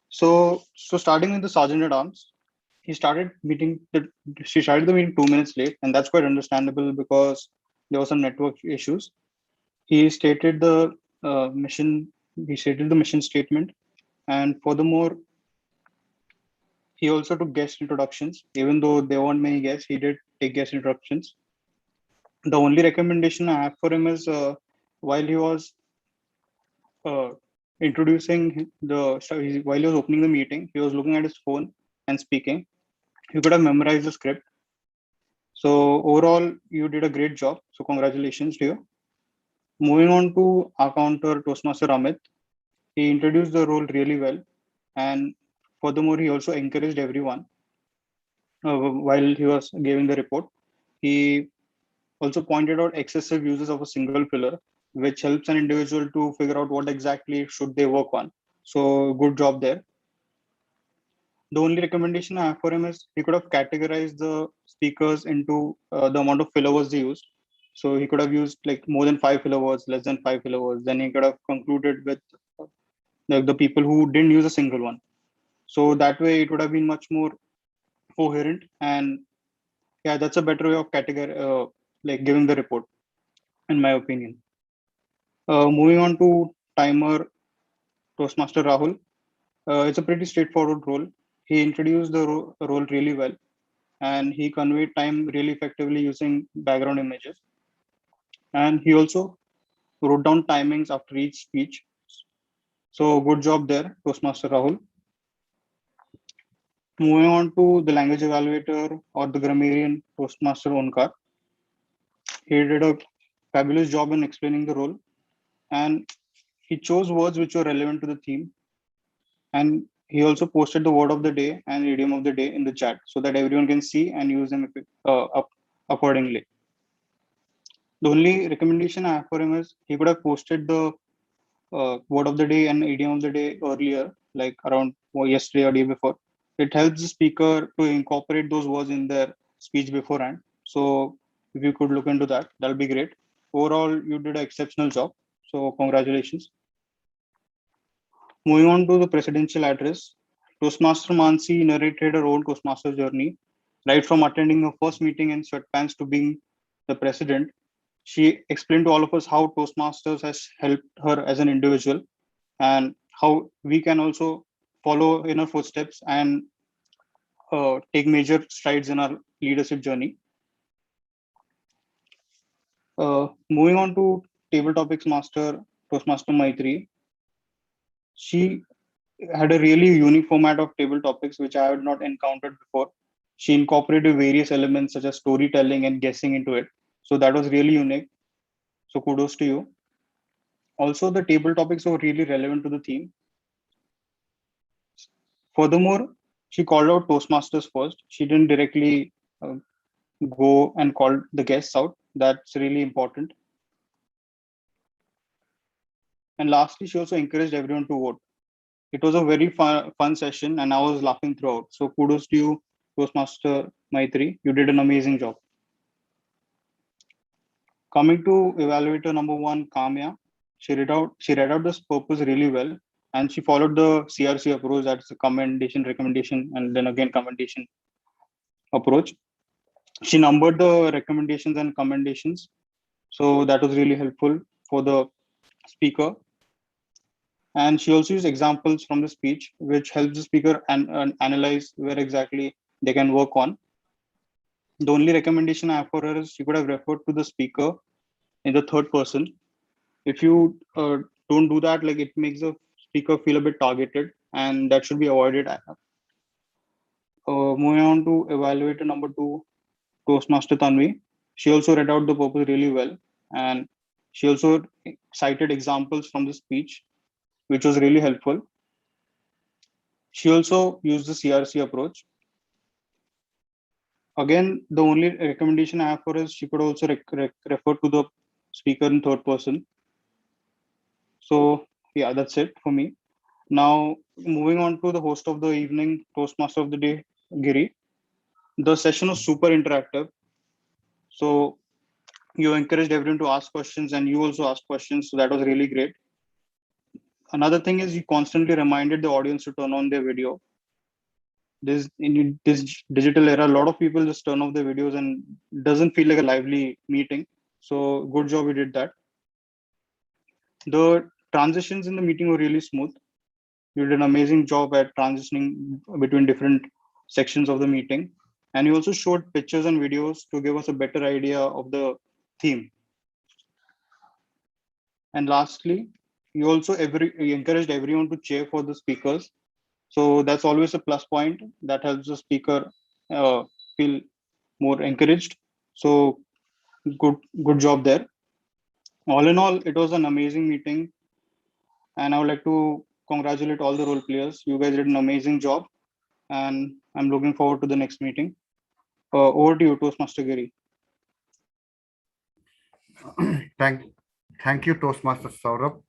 So starting with the Sergeant at Arms, she started the meeting 2 minutes late, and that's quite understandable because there were some network issues. He stated the mission. He stated the mission statement, and furthermore, he also took guest introductions. Even though there weren't many guests, he did take guest introductions. The only recommendation I have for him is while he was introducing while he was opening the meeting, he was looking at his phone and speaking. He could have memorized the script. So overall, you did a great job. So congratulations to you. Moving on to our counter, Toastmaster Amit. He introduced the role really well. And furthermore, he also encouraged everyone while he was giving the report. He also pointed out excessive uses of a single filler, which helps an individual to figure out what exactly should they work on. So good job there. The only recommendation I have for him is he could have categorized the speakers into the amount of filler words they used. So he could have used like more than 5 filler words, less than 5 filler words. Then he could have concluded with the people who didn't use a single one. So that way it would have been much more coherent, and yeah, that's a better way of like giving the report, in my opinion. Moving on to timer, Toastmaster Rahul. It's a pretty straightforward role. He introduced the role really well, and he conveyed time really effectively using background images. And he also wrote down timings after each speech. So good job there, Toastmaster Rahul. Moving on to the language evaluator or the grammarian, Toastmaster Onkar. He did a fabulous job in explaining the role, and he chose words which were relevant to the theme. And he also posted the word of the day and idiom of the day in the chat so that everyone can see and use them accordingly. The only recommendation I have for him is he could have posted the word of the day and idiom of the day earlier, like around yesterday or day before. It helps the speaker to incorporate those words in their speech beforehand. So if you could look into that, that'll be great. Overall, you did an exceptional job. So congratulations. Moving on to the presidential address, Toastmaster Mansi narrated her own Toastmaster journey, right from attending her first meeting in sweatpants to being the president. She explained to all of us how Toastmasters has helped her as an individual and how we can also follow in her footsteps and take major strides in our leadership journey. Moving on to table topics master, Toastmaster Maitri. She had a really unique format of table topics, which I had not encountered before. She incorporated various elements such as storytelling and guessing into it. So that was really unique. So kudos to you. Also, the table topics were really relevant to the theme. Furthermore, she called out Toastmasters first. She didn't directly go and call the guests out. That's really important. And lastly, she also encouraged everyone to vote. It was a very fun session and I was laughing throughout. So kudos to you, Toastmaster Maitri. You did an amazing job. Coming to evaluator number 1, Kamya, she read out this purpose really well, and she followed the CRC approach, that's a commendation, recommendation, and then again commendation approach. She numbered the recommendations and commendations, so that was really helpful for the speaker. And she also used examples from the speech, which helps the speaker and analyze where exactly they can work on. The only recommendation I have for her is she could have referred to the speaker in the third person. If you don't do that, like it makes the speaker feel a bit targeted, and that should be avoided. Moving on to evaluator number 2, Toastmaster Tanvi. She also read out the purpose really well, and she also cited examples from the speech, which was really helpful. She also used the CRC approach. Again, the only recommendation I have for her is she could also refer to the speaker in third person. So yeah, that's it for me. Now, moving on to the host of the evening, Toastmaster of the day, Giri. The session was super interactive. So you encouraged everyone to ask questions and you also asked questions. So that was really great. Another thing is you constantly reminded the audience to turn on their video. In this digital era, a lot of people just turn off their videos and it doesn't feel like a lively meeting. So good job you did that. The transitions in the meeting were really smooth. You did an amazing job at transitioning between different sections of the meeting. And you also showed pictures and videos to give us a better idea of the theme. And lastly, you also you encouraged everyone to cheer for the speakers. So that's always a plus point that helps the speaker feel more encouraged. So good job there. All in all, it was an amazing meeting. And I would like to congratulate all the role players. You guys did an amazing job. And I'm looking forward to the next meeting. Over to you, Toastmaster Giri. Thank you, Toastmaster Saurabh,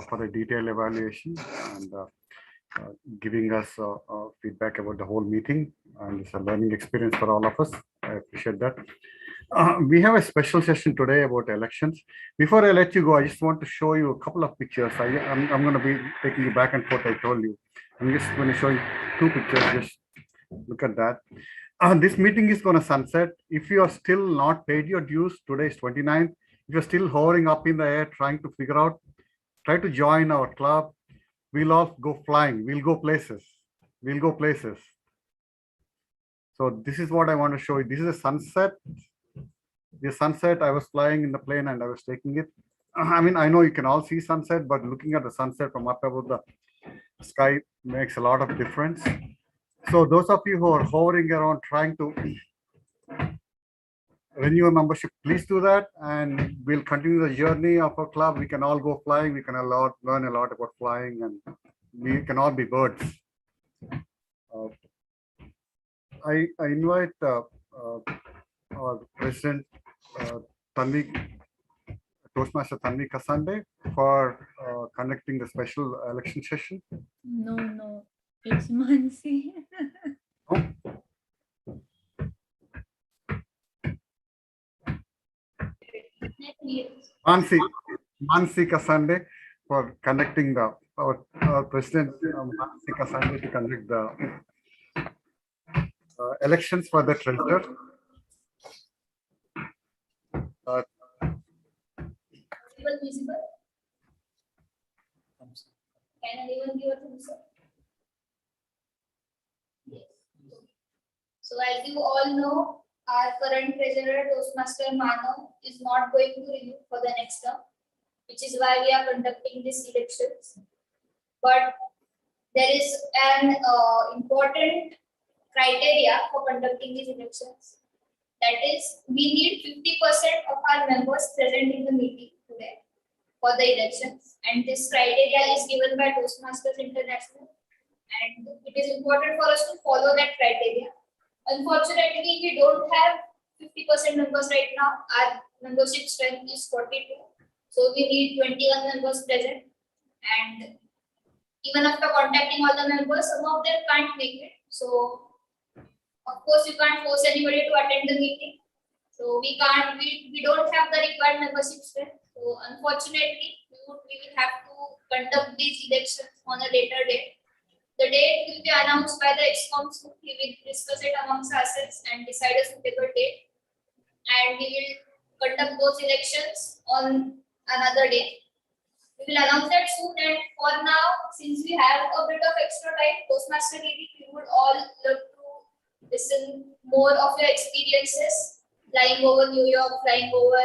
for the detailed evaluation and giving us feedback about the whole meeting. And it's a learning experience for all of us. I appreciate that. We have a special session today about elections. Before I let you go, I just want to show you a couple of pictures. I'm going to be taking you back and forth, I told you. I'm just going to show you 2 pictures. Just look at that. This meeting is going to sunset. If you are still not paid your dues, today is 29th. If you're still hovering up in the air trying to figure out, try to join our club. We'll all go flying. We'll go places. We'll go places. So this is what I want to show you. This is a sunset. The sunset, I was flying in the plane and I was taking it. I mean, I know you can all see sunset, but looking at the sunset from up above the sky makes a lot of difference. So those of you who are hovering around trying to renew a membership, please do that, and we'll continue the journey of our club. We can all go flying. We can learn a lot about flying, and we can all be birds. I invite our president, Toastmaster Tanvi Kasande, for conducting the special election session. No, it's Mansi. Mansi Kasande for conducting our president Mansi Kasande to conduct the elections for the treasurer. Visible? Can anyone give a thumbs up? Yes. So as you all know, our current treasurer, Toastmaster Manav, is not going to renew for the next term, which is why we are conducting these elections. But there is an important criteria for conducting these elections. That is, we need 50% of our members present in the meeting today for the elections. And this criteria is given by Toastmasters International. And it is important for us to follow that criteria. Unfortunately, we don't have 50% members right now. Our membership strength is 42. So we need 21 members present. And even after contacting all the members, some of them can't make it. So of course, you can't force anybody to attend the meeting. So we don't have the required membership strength. So unfortunately, we will have to conduct these elections on a later date. The date will be announced by the ExCom soon. We will discuss it amongst ourselves and decide a suitable date. And we will conduct those elections on another day. We will announce that soon. And for now, since we have a bit of extra time, Toastmaster Giri, we would all love to listen more of your experiences, flying over New York, flying over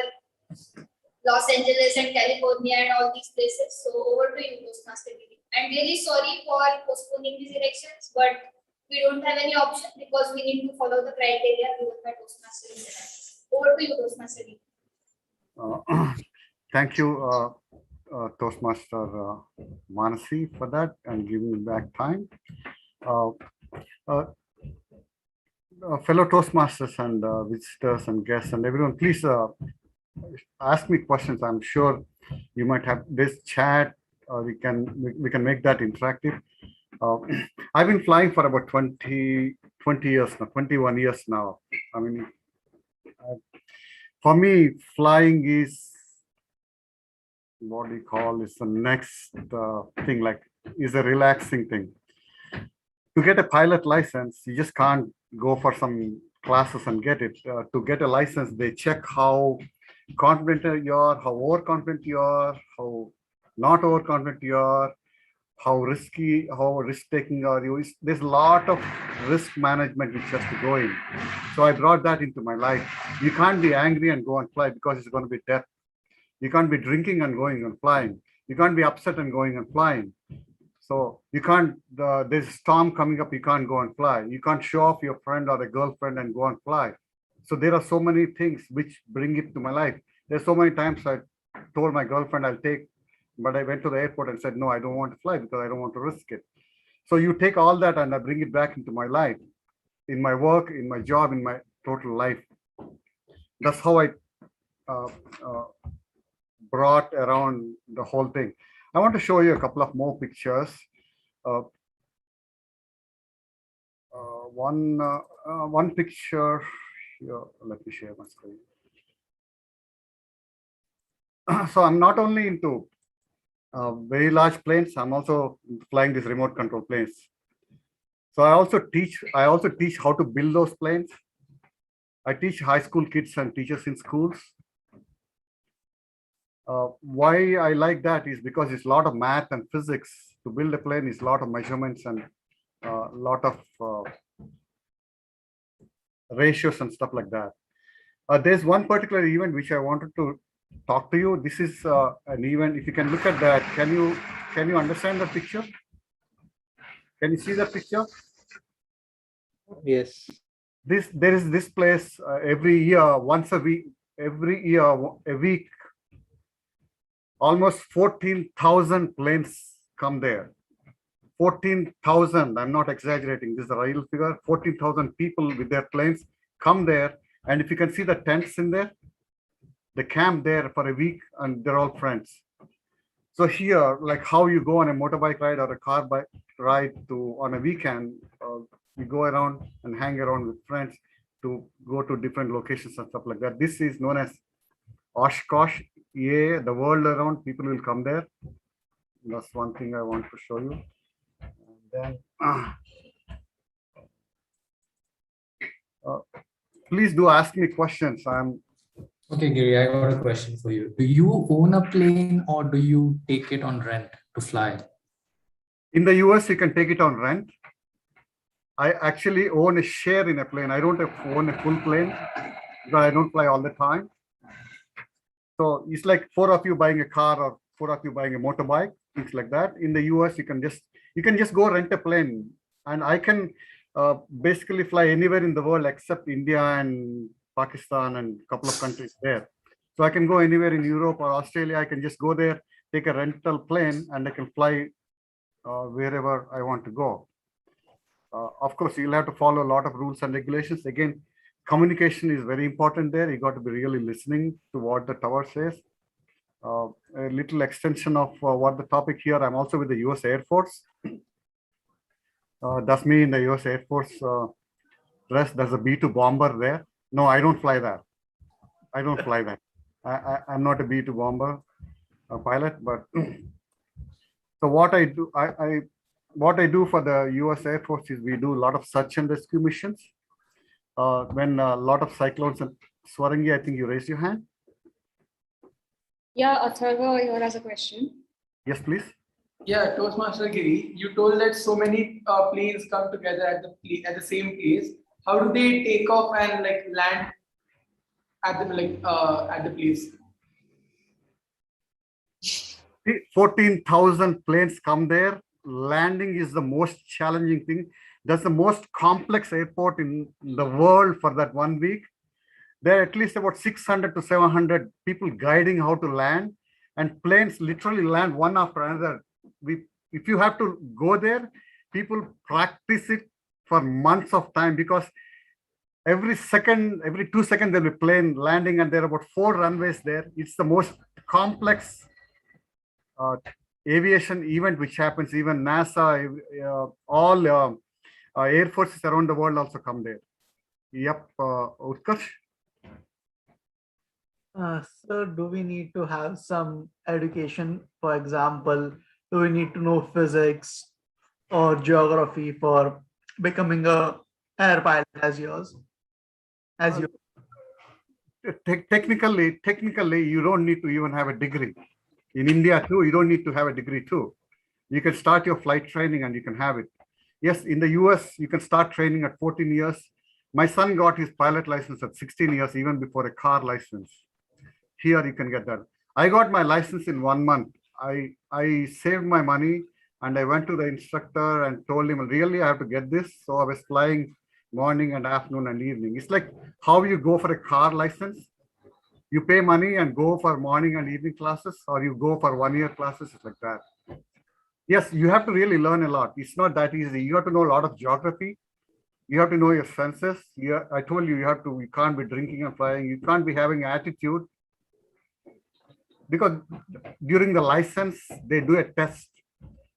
Los Angeles and California and all these places. So over to you, Toastmaster Giri. I'm really sorry for postponing these elections, but we don't have any option because we need to follow the criteria given by Toastmaster International. Over to you, Toastmaster Giri. Thank you, Toastmaster Manasi, for that and giving me back time. Fellow Toastmasters and visitors and guests and everyone, please ask me questions. I'm sure you might have this chat, or we can make that interactive. I've been flying for about 20 years now, 21 years now. I mean, for me, flying is what we call is the next thing, like is a relaxing thing. To get a pilot license, you just can't go for some classes and get it. To get a license, they check how confident you are, how overconfident you are, how not overconfident you are, how risk-taking are you. There's a lot of risk management which has to go in. So I brought that into my life. You can't be angry and go and fly because it's going to be death. You can't be drinking and going and flying. You can't be upset and going and flying. So you can't, there's a storm coming up, you can't go and fly. You can't show off your friend or a girlfriend and go and fly. So there are so many things which bring it to my life. There's so many times I told my girlfriend I'll take, but I went to the airport and said, no, I don't want to fly because I don't want to risk it. So you take all that and I bring it back into my life, in my work, in my job, in my total life. That's how I brought around the whole thing. I want to show you a couple of more pictures. One picture here. Let me share my screen. So I'm not only into very large planes. I'm also flying these remote control planes. So I also teach how to build those planes. I teach high school kids and teachers in schools. Why I like that is because it's a lot of math and physics. To build a plane is a lot of measurements and a lot of ratios and stuff like that. There's one particular event which I wanted to talk to you. This is an event. If you can look at that, can you understand the picture? Can you see the picture? Yes. There is this place every year, once a week, a week. Almost 14,000 planes come there. 14,000, I'm not exaggerating, this is a real figure. 14,000 people with their planes come there. And if you can see the tents in there, they camp there for a week and they're all friends. So here, like how you go on a motorbike ride or a car bike ride on a weekend, you go around and hang around with friends to go to different locations and stuff like that. This is known as Oshkosh. Yeah, the world around, people will come there. That's one thing I want to show you. And then please do ask me questions. Okay, Giri, I got a question for you. Do you own a plane or do you take it on rent to fly? In the US, you can take it on rent. I actually own a share in a plane. I don't own a full plane because I don't fly all the time. So it's like 4 of you buying a car or 4 of you buying a motorbike, things like that. In the US, you can just go rent a plane, and I can basically fly anywhere in the world except India and Pakistan and a couple of countries there. So I can go anywhere in Europe or Australia. I can just go there, take a rental plane, and I can fly wherever I want to go. Of course, you'll have to follow a lot of rules and regulations. Again, communication is very important there. You got to be really listening to what the tower says. A little extension of what the topic here. I'm also with the US Air Force. That's me in the US Air Force dress. There's a B-2 bomber there. No, I don't fly that. I don't fly that. I'm not a B-2 bomber pilot, but so what I do, what I do for the US Air Force is we do a lot of search and rescue missions. When a lot of cyclones and Swarangi, I think you raised your hand. Yeah, Atharva here has a question. Yes, please. Yeah, Toastmaster Giri, you told that so many planes come together at the same place. How do they take off and like land at the place? 14,000 planes come there. Landing is the most challenging thing. That's the most complex airport in the world for that 1 week. There are at least about 600 to 700 people guiding how to land, and planes literally land one after another. If you have to go there, people practice it for months of time, because every 2 seconds there'll be plane landing, and there are about 4 runways there. It's the most complex aviation event which happens. Even NASA, all air forces around the world also come there. Yep, Utkarsh. So do we need to have some education? For example, do we need to know physics or geography for becoming a air pilot as yours? As you Technically, you don't need to even have a degree. In India too, you don't need to have a degree too. You can start your flight training and you can have it. Yes, in the US, you can start training at 14 years. My son got his pilot license at 16 years, even before a car license. Here you can get that. I got my license in 1 month. I saved my money and I went to the instructor and told him, really, I have to get this. So I was flying morning and afternoon and evening. It's like how you go for a car license. You pay money and go for morning and evening classes, or you go for 1 year classes. It's like that. Yes, you have to really learn a lot. It's not that easy. You have to know a lot of geography. You have to know your senses. I told you, you can't be drinking and flying. You can't be having attitude. Because during the license, they do a test.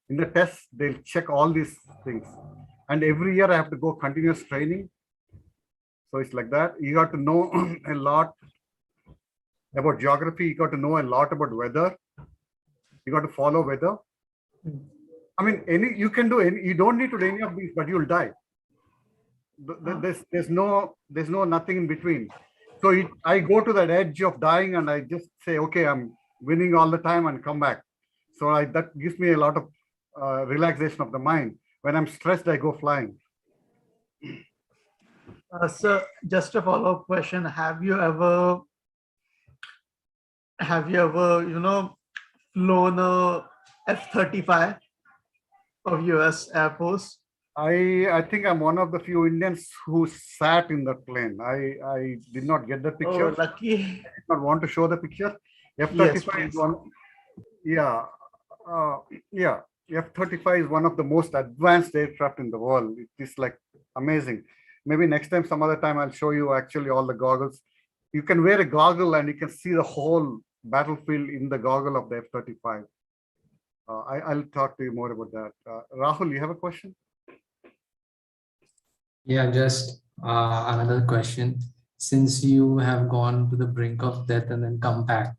In the test, they'll check all these things. And every year I have to go continuous training. So it's like that. You got to know a lot about geography. You got to know a lot about weather. You got to follow weather. I mean, you can do any, you don't need to do any of these, but you'll die. There's no nothing in between. So I go to that edge of dying and I just say, okay, I'm winning all the time and come back. So that gives me a lot of relaxation of the mind. When I'm stressed, I go flying. So just a follow-up question. Have you ever, flown a F-35 of US Air Force? I think I'm one of the few Indians who sat in that plane. I did not get the picture. Oh, lucky. I did not want to show the picture. F-35 is one. Yeah. Yeah. F-35 is one of the most advanced aircraft in the world. It is like amazing. Maybe next time, some other time, I'll show you actually all the goggles. You can wear a goggle and you can see the whole battlefield in the goggle of the F-35. I'll talk to you more about that. Rahul, you have a question? Yeah, just another question. Since you have gone to the brink of death and then come back,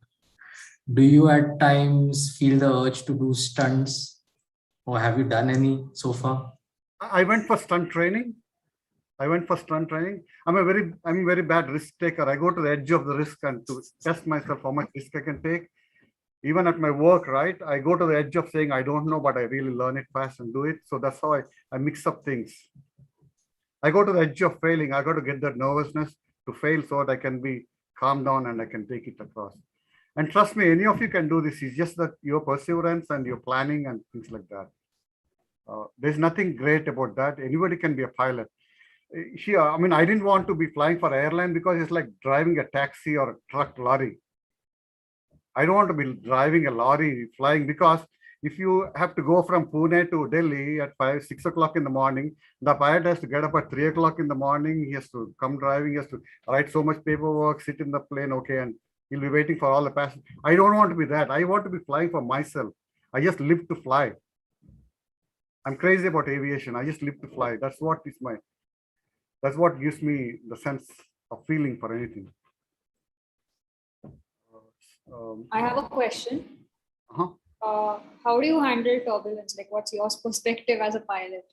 do you at times feel the urge to do stunts, or have you done any so far? I went for stunt training. I'm a very bad risk taker. I go to the edge of the risk and to test myself how much risk I can take. Even at my work, right? I go to the edge of saying I don't know, but I really learn it fast and do it. So that's how I mix up things. I go to the edge of failing. I got to get that nervousness to fail so that I can be calm down and I can take it across. And trust me, any of you can do this. It's just that your perseverance and your planning and things like that. There's nothing great about that. Anybody can be a pilot. here, I mean, I didn't want to be flying for airline because it's like driving a taxi or a truck lorry. I don't want to be driving a lorry flying, because if you have to go from Pune to Delhi at 6 o'clock in the morning, the pilot has to get up at 3 o'clock in the morning. He has to come driving, he has to write so much paperwork, sit in the plane, okay, and he'll be waiting for all the passengers. I don't want to be that. I want to be flying for myself. I just live to fly. I'm crazy about aviation. I just live to fly. That's what gives me the sense of feeling for anything. I have a question. Uh-huh. How do you handle turbulence? Like, what's your perspective as a pilot?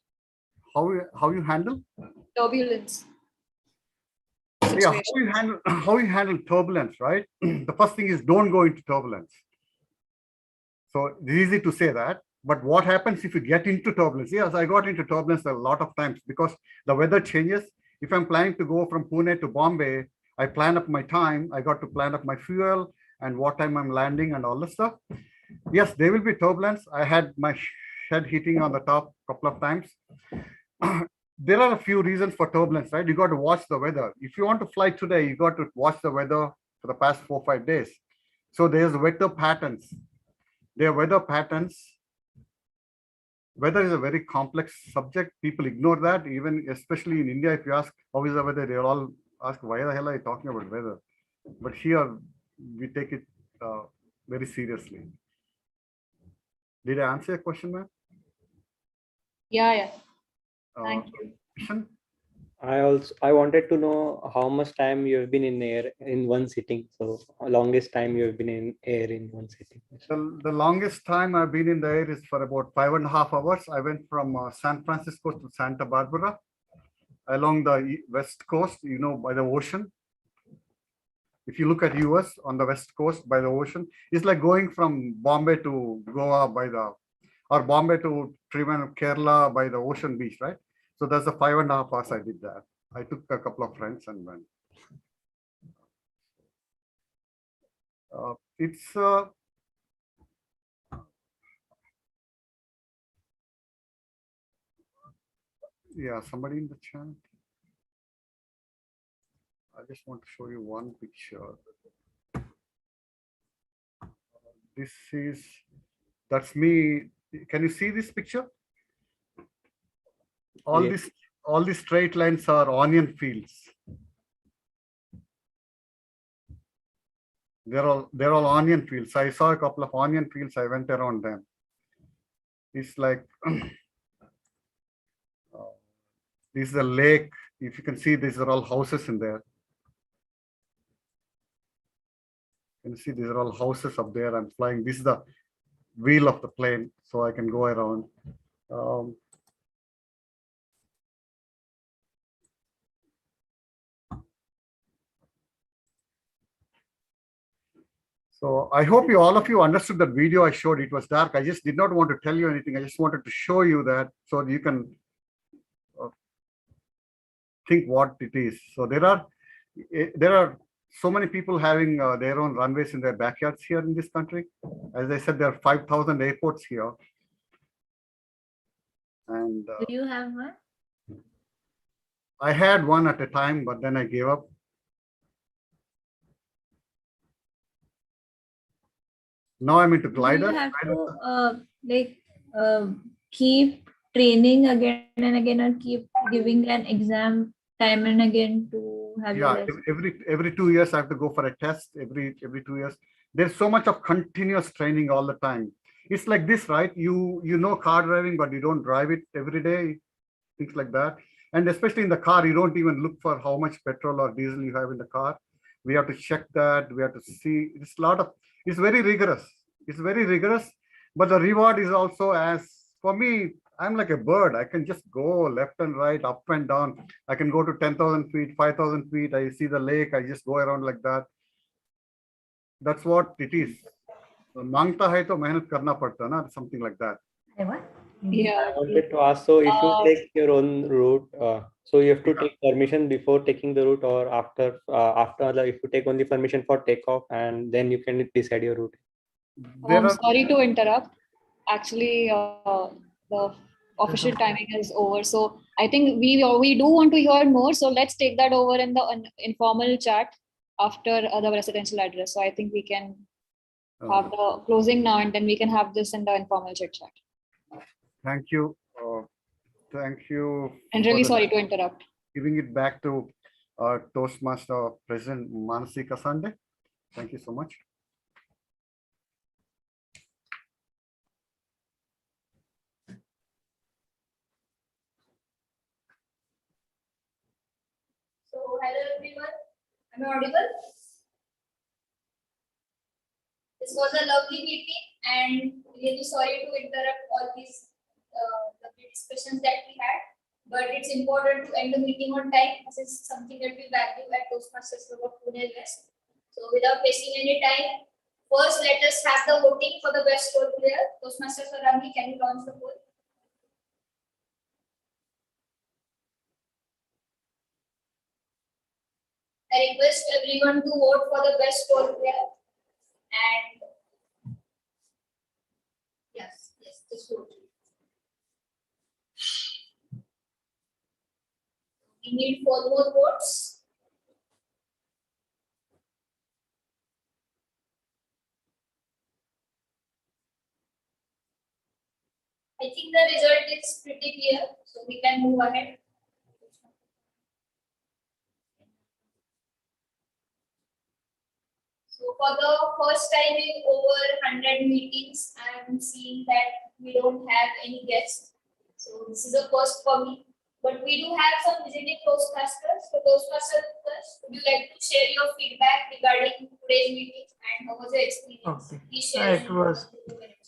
How you handle Turbulence. Yeah, how you handle turbulence, right? The first thing is don't go into turbulence. So it's easy to say that, but what happens if you get into turbulence? Yes, I got into turbulence a lot of times because the weather changes. If I'm planning to go from Pune to Bombay, I plan up my time. I got to plan up my fuel and what time I'm landing and all this stuff. Yes, there will be turbulence. I had my shed heating on the top a couple of times. There are a few reasons for turbulence, right? You got to watch the weather. If you want to fly today, you got to watch the weather for the past 4 or 5 days. So there's weather patterns. There are weather patterns. Weather is a very complex subject. People ignore that. Even especially in India, if you ask how is the weather, they'll all ask, why the hell are you talking about weather? But here we take it very seriously. Did I answer your question, ma'am? Yeah. Thank you. I wanted to know how much time you have been in air in one sitting. So longest time you have been in air in one sitting. The longest time I've been in the air is for about 5.5 hours. I went from San Francisco to Santa Barbara along the west coast, by the ocean. If you look at US on the west coast by the ocean, it's like going from Bombay to Goa or Bombay to Trivandrum, Kerala by the ocean beach, right? So that's the 5.5 hours I did that. I took a couple of friends and went. Yeah, somebody in the chat. I just want to show you one picture. That's me. Can you see this picture? All these straight lines are onion fields. They're all onion fields. I saw a couple of onion fields. I went around them. It's like this is a lake. If you can see, these are all houses in there. You can see these are all houses up there. I'm flying. This is the wheel of the plane, so I can go around. So I hope all of you understood that video I showed. It was dark. I just did not want to tell you anything. I just wanted to show you that so you can think what it is. So there are so many people having their own runways in their backyards here in this country. As I said, there are 5,000 airports here. And do you have one? I had one at a time, but then I gave up. Now I'm into glider. You have to keep training again and again, or keep giving an exam time and again to have your license? Every 2 years I have to go for a test. Every 2 years. There's so much of continuous training all the time. It's like this, right? You know car driving, but you don't drive it every day. Things like that. And especially in the car, you don't even look for how much petrol or diesel you have in the car. We have to check that. We have to see. It's very rigorous. It's very rigorous, but the reward is also for me, I'm like a bird. I can just go left and right, up and down. I can go to 10,000 feet, 5,000 feet. I see the lake. I just go around like that. That's what it is. Mangta hai to mehnat karna padta na, something like that. Yeah. I wanted to ask, so if you take your own route, so you have to take permission before taking the route, or after if you take only permission for takeoff and then you can decide your route? Sorry to interrupt. Actually, the official timing is over. So I think we do want to hear more. So let's take that over in the informal chat after the presidential address. So I think we can have the closing now, and then we can have this in the informal chit chat. Thank you. Thank you. And really sorry to interrupt. Giving it back to our Toastmaster President Manasi Kasande. Thank you so much. So, hello everyone. Am I audible? This was a lovely meeting, and really sorry to interrupt all these lovely discussions that we had. But it's important to end the meeting on time. This is something that we value at Toastmasters Club of Pune-West. So, without wasting any time, first let us have the voting for the best role player. Toastmaster Swarangi, can you launch the poll? I request everyone to vote for the best role player. And yes, just vote. We need 4 more votes. I think the result is pretty clear, so we can move ahead. So for the first time in over 100 meetings, I am seeing that we don't have any guests. So this is a first for me. But we do have some visiting Toastmasters. So Toastmasters, would you like to share your feedback regarding today's meeting and how was your experience? Okay. Please share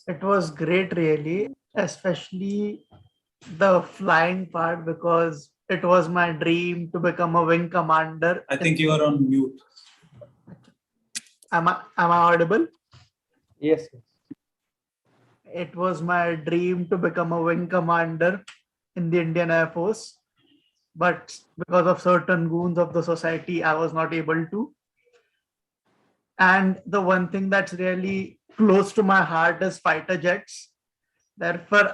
It was great, really, especially the flying part, because it was my dream to become a wing commander. I think you are on mute. Am I audible? Yes. It was my dream to become a wing commander in the Indian Air Force, but because of certain goons of the society, I was not able to. And the one thing that's really close to my heart is fighter jets. Therefore,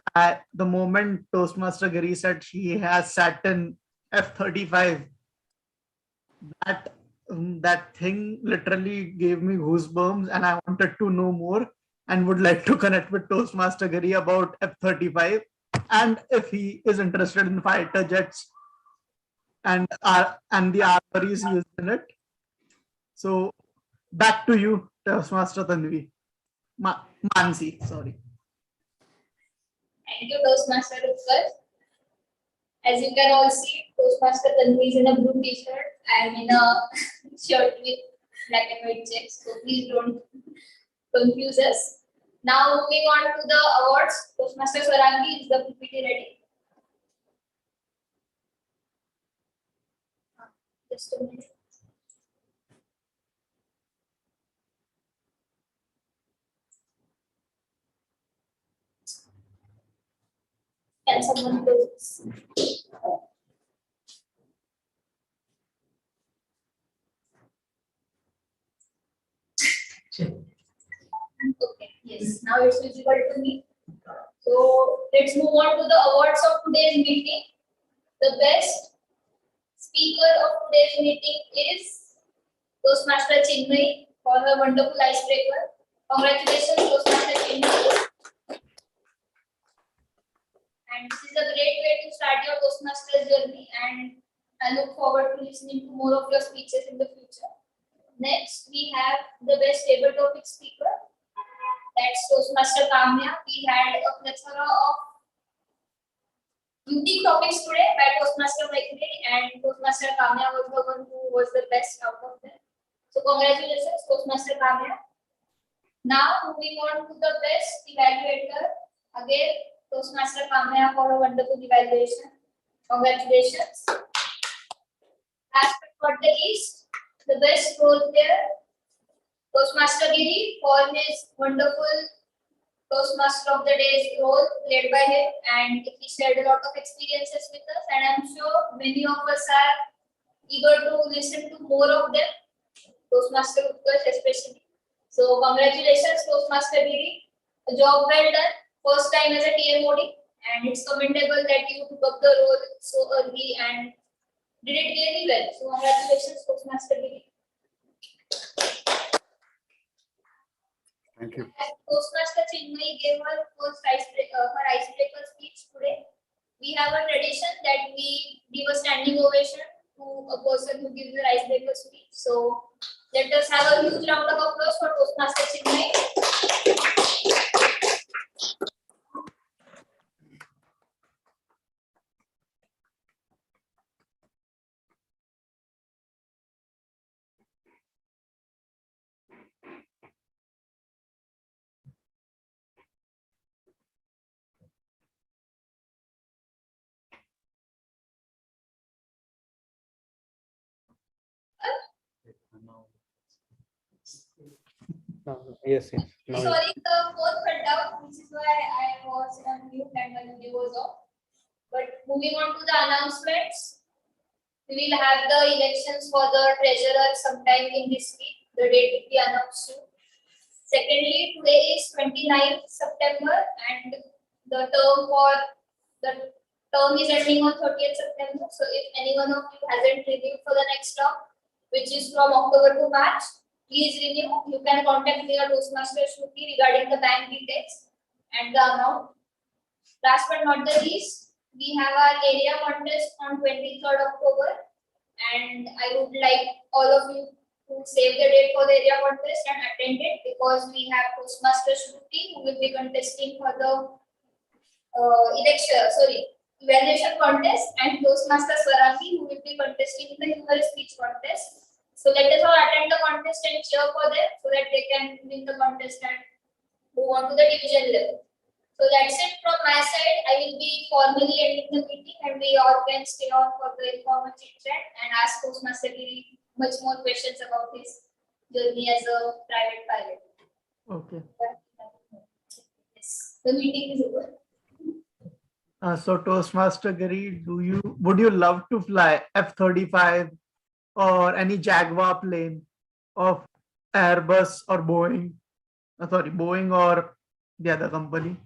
the moment Toastmaster Giri said she has sat in F-35, that thing literally gave me goosebumps, and I wanted to know more and would like to connect with Toastmaster Giri about F-35, and if he is interested in fighter jets and the armories used in it. So back to you, Toastmaster Tanvi. Mansi, sorry. Thank you, Toastmaster Utkarsh. As you can all see, Toastmaster Tanvi is in a blue t-shirt. I am in a shirt with black and white checks. So please don't confuse us. Now moving on to the awards. Toastmaster Swarangi, is the PPT ready? Just a minute. Can someone close this? Okay, yes, now it's visible to me. So let's move on to the awards of today's meeting. The best speaker of today's meeting is Toastmaster Chinmay for her wonderful icebreaker. Congratulations, Toastmaster Chinmay. And this is a great way to start your Toastmasters journey, and I look forward to listening to more of your speeches in the future. Next, we have the best table topic speaker. That's Toastmaster Kamya. We had a plethora of unique topics today by Toastmaster Maitri, and Toastmaster Kamya was the one who was the best out of them. So congratulations, Toastmaster Kamya. Now moving on to the best evaluator. Again, Toastmaster Kamya for a wonderful evaluation. Congratulations. Last but not the least, the best role player, Toastmaster Giri, for his wonderful Toastmaster of the Day's role played by him, and he shared a lot of experiences with us, and I'm sure many of us are eager to listen to more of them, Toastmaster Utkarsh especially. So congratulations, Toastmaster Giri. A job well done. First time as a TMoD. and it's commendable that you took up the role so early and did it really well. So congratulations, Toastmaster Giri. Thank you. As Toastmaster Chinmay gave her first her icebreaker speech today, we have a tradition that we give a standing ovation to a person who gives the icebreaker speech. So let us have a huge round of applause for Toastmaster Chinmay. Yes, yes. Now Sorry, the phone cut out, which is why I was on mute and my video was off. But moving on to the announcements, we will have the elections for the treasurer sometime in this week. The date will be announced soon. Secondly, today is 29th September and the term is ending on 30th September. So if any one of you hasn't reviewed for the next term, which is from October to March, please review. You can contact your Toastmaster Shruti regarding the bank details and the amount. Last but not the least, we have our area contest on 23rd October, and I would like all of you to save the date for the area contest and attend it, because we have Toastmaster Shruti who will be contesting for the evaluation contest, and Toastmaster Swarangi who will be contesting in the humorous speech contest. So let us all attend the contest and cheer for them so that they can win the contest and move on to the division level. So that's it from my side. I will be formally ending the meeting and we all can stay on for the informal chit chat and ask Toastmaster Giri much more questions about his journey as a private pilot. Okay. Yes, the meeting is over. So Toastmaster Giri, would you love to fly F-35 or any Jaguar plane of Airbus or Boeing? Sorry, Boeing or the other company?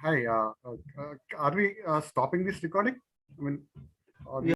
Hi, are we stopping this recording? I mean,